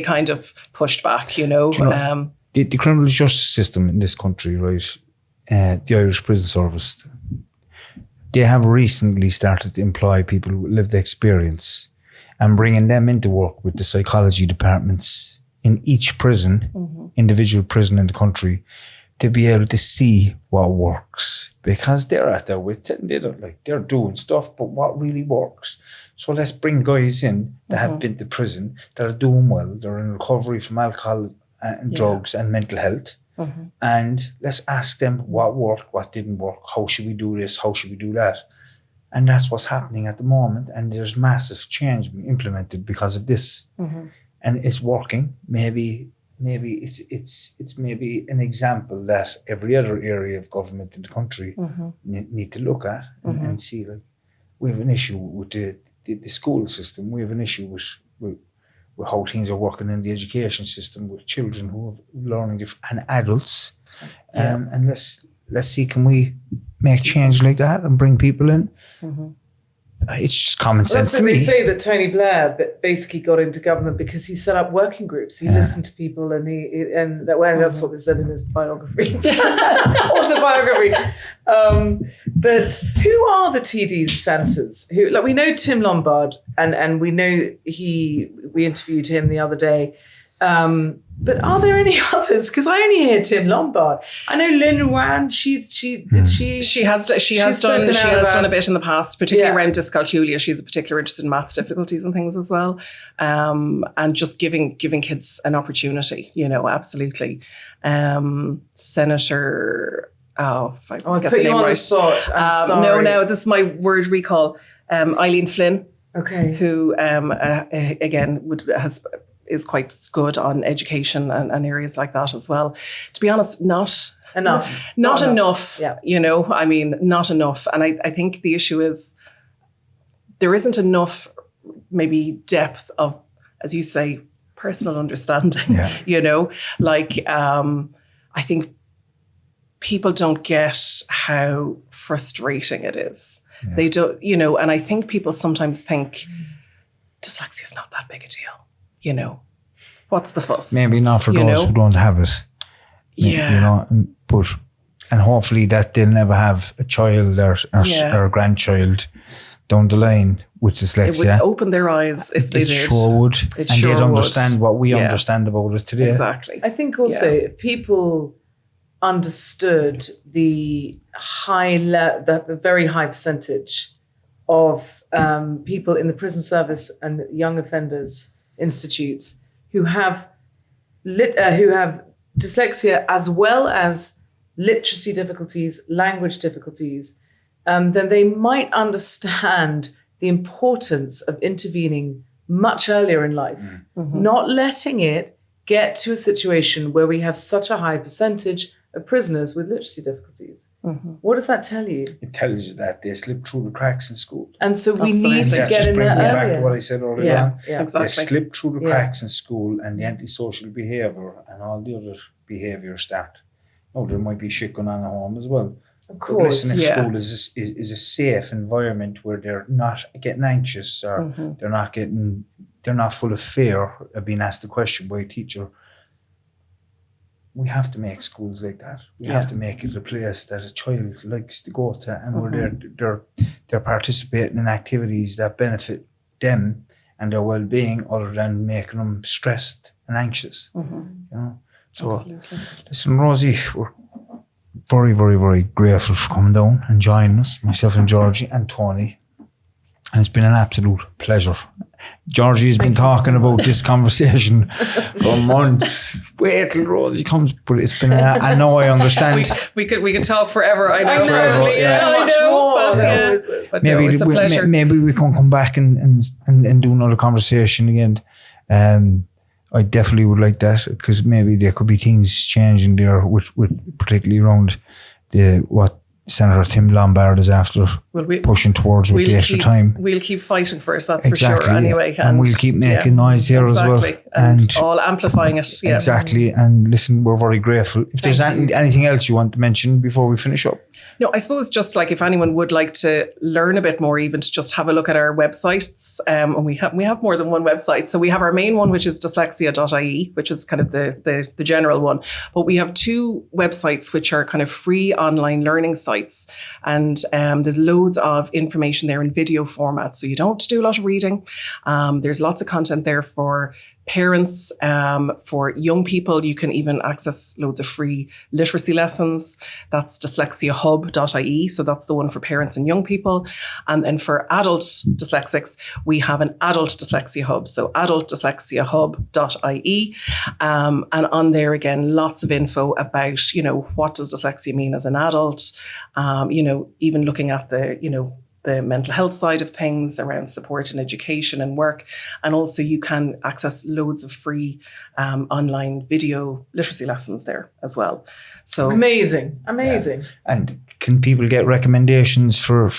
kind of pushed back, you know. The criminal justice system in this country, right? The Irish Prison Service, they have recently started to employ people with lived experience and bringing them into work with the psychology departments in each prison, individual prison in the country, to be able to see what works, because they're at their wits end. They're doing stuff, but what really works? So let's bring guys in that have been to prison, that are doing well, they're in recovery from alcohol and drugs and mental health. And let's ask them what worked, what didn't work, how should we do this, how should we do that? And that's what's happening at the moment. And there's massive change being implemented because of this. And it's working. Maybe it's maybe an example that every other area of government in the country need to look at and see. Like, we have an issue with the school system. We have an issue with how things are working in the education system with children who have learning and adults. And let's see, can we make change like that and bring people in? It's just common sense to me. They say that Tony Blair basically got into government because he set up working groups. He listened to people, and that's what they said in his biography, autobiography. But who are the TDs senators? Who, like, we know Tim Lombard, and we know we interviewed him the other day. But are there any others? Because I only hear Tim Lombard. I know Lynn Wan. She has done a bit in the past, particularly around dyscalculia. She's a particular interest in maths difficulties and things as well, and just giving kids an opportunity. You know, absolutely. Senator. If I get the name on right. the spot. I'm sorry. No, this is my word recall. Eileen Flynn. Okay. Who again is quite good on education and areas like that as well. To be honest, not enough. Yeah. You know, I mean, not enough. And I think the issue is there isn't enough maybe depth of, as you say, personal understanding. Yeah. You know, like I think people don't get how frustrating it is. Yeah. They don't, you know, and I think people sometimes think dyslexia is not that big a deal. You know, what's the fuss? Maybe not for those who don't have it. Yeah. You know, and hopefully that they'll never have a child or a grandchild down the line with dyslexia. It would open their eyes if they did. It sure would. And they'd understand what we understand about it today. Exactly. I think also if people understood the the very high percentage of people in the prison service and young offenders institutes who have dyslexia as well as literacy difficulties, language difficulties, then they might understand the importance of intervening much earlier in life, not letting it get to a situation where we have such a high percentage of prisoners with literacy difficulties. What does that tell you? It tells you that they slip through the cracks in school. And so we need to get in there earlier. Back to what I said earlier on. Yeah, exactly. They slip through the cracks in school, and the antisocial behaviour and all the other behaviours start. Oh, there might be shit going on at home as well. Of course. But listening school is a safe environment where they're not getting anxious or they're not full of fear of being asked a question by a teacher. We have to make schools like that. We have to make it a place that a child likes to go to, and where they're participating in activities that benefit them and their well-being, other than making them stressed and anxious. You know. So, listen, Rosie, we're very, very, very grateful for coming down and joining us, myself and Georgie and Tony. And it's been an absolute pleasure. Georgie has been talking about this conversation for months. Wait till Rosie comes, but it's been. I know, I understand. we could talk forever. I know. But maybe it's a pleasure. Maybe we can come back and do another conversation again. I definitely would like that, because maybe there could be things changing there with particularly around what Senator Tim Lombard is after pushing towards with the extra time. We'll keep fighting for it, that's for sure, anyway. And we'll keep making noise here as well. and all amplifying it. Yeah. Exactly. And listen, we're very grateful. If there's anything else you want to mention before we finish up. No, I suppose just like if anyone would like to learn a bit more, even to just have a look at our websites. And we have more than one website. So we have our main one, which is dyslexia.ie, which is kind of the general one. But we have two websites which are kind of free online learning sites. And there's loads of information there in video format. So you don't have to do a lot of reading. There's lots of content there for parents, for young people. You can even access loads of free literacy lessons. That's dyslexiahub.ie. So that's the one for parents and young people. And then for adult dyslexics, we have an adult dyslexia hub. So adultdyslexiahub.ie. And on there again, lots of info about, what does dyslexia mean as an adult? Even looking at the mental health side of things around support and education and work. And also you can access loads of free online video literacy lessons there as well. So amazing. Yeah. And can people get recommendations for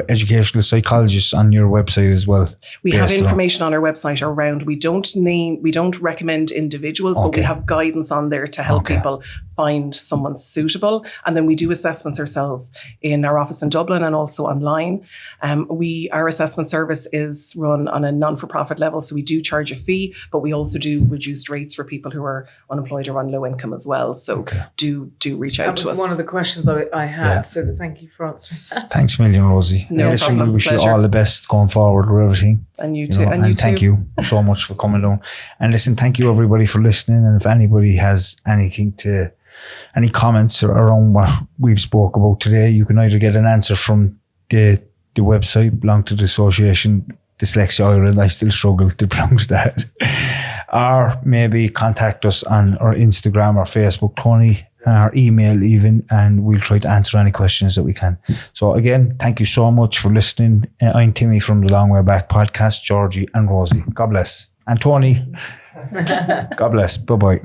educational psychologists on your website as well? We have information on our website around, we don't recommend individuals, but we have guidance on there to help people find someone suitable. And then we do assessments ourselves in our office in Dublin and also online. Our assessment service is run on a non-for-profit level, so we do charge a fee, but we also do reduced rates for people who are unemployed or on low income as well. So do reach out to us. That was one of the questions I had, so thank you for answering that. Thanks a million, Rosie. No problem. We wish you all the best going forward with everything. And you too. And thank you so much for coming down. And listen, thank you everybody for listening. And if anybody has any comments around what we've spoke about today, you can either get an answer from the website belong to the Association Dyslexia Ireland. I still struggle to pronounce that. Or maybe contact us on our Instagram or Facebook, Tony, our email even, and we'll try to answer any questions that we can. So again, thank you so much for listening. I'm Timmy from the Long Way Back podcast, Georgie and Rosie. God bless. And Tony. God bless. Bye-bye.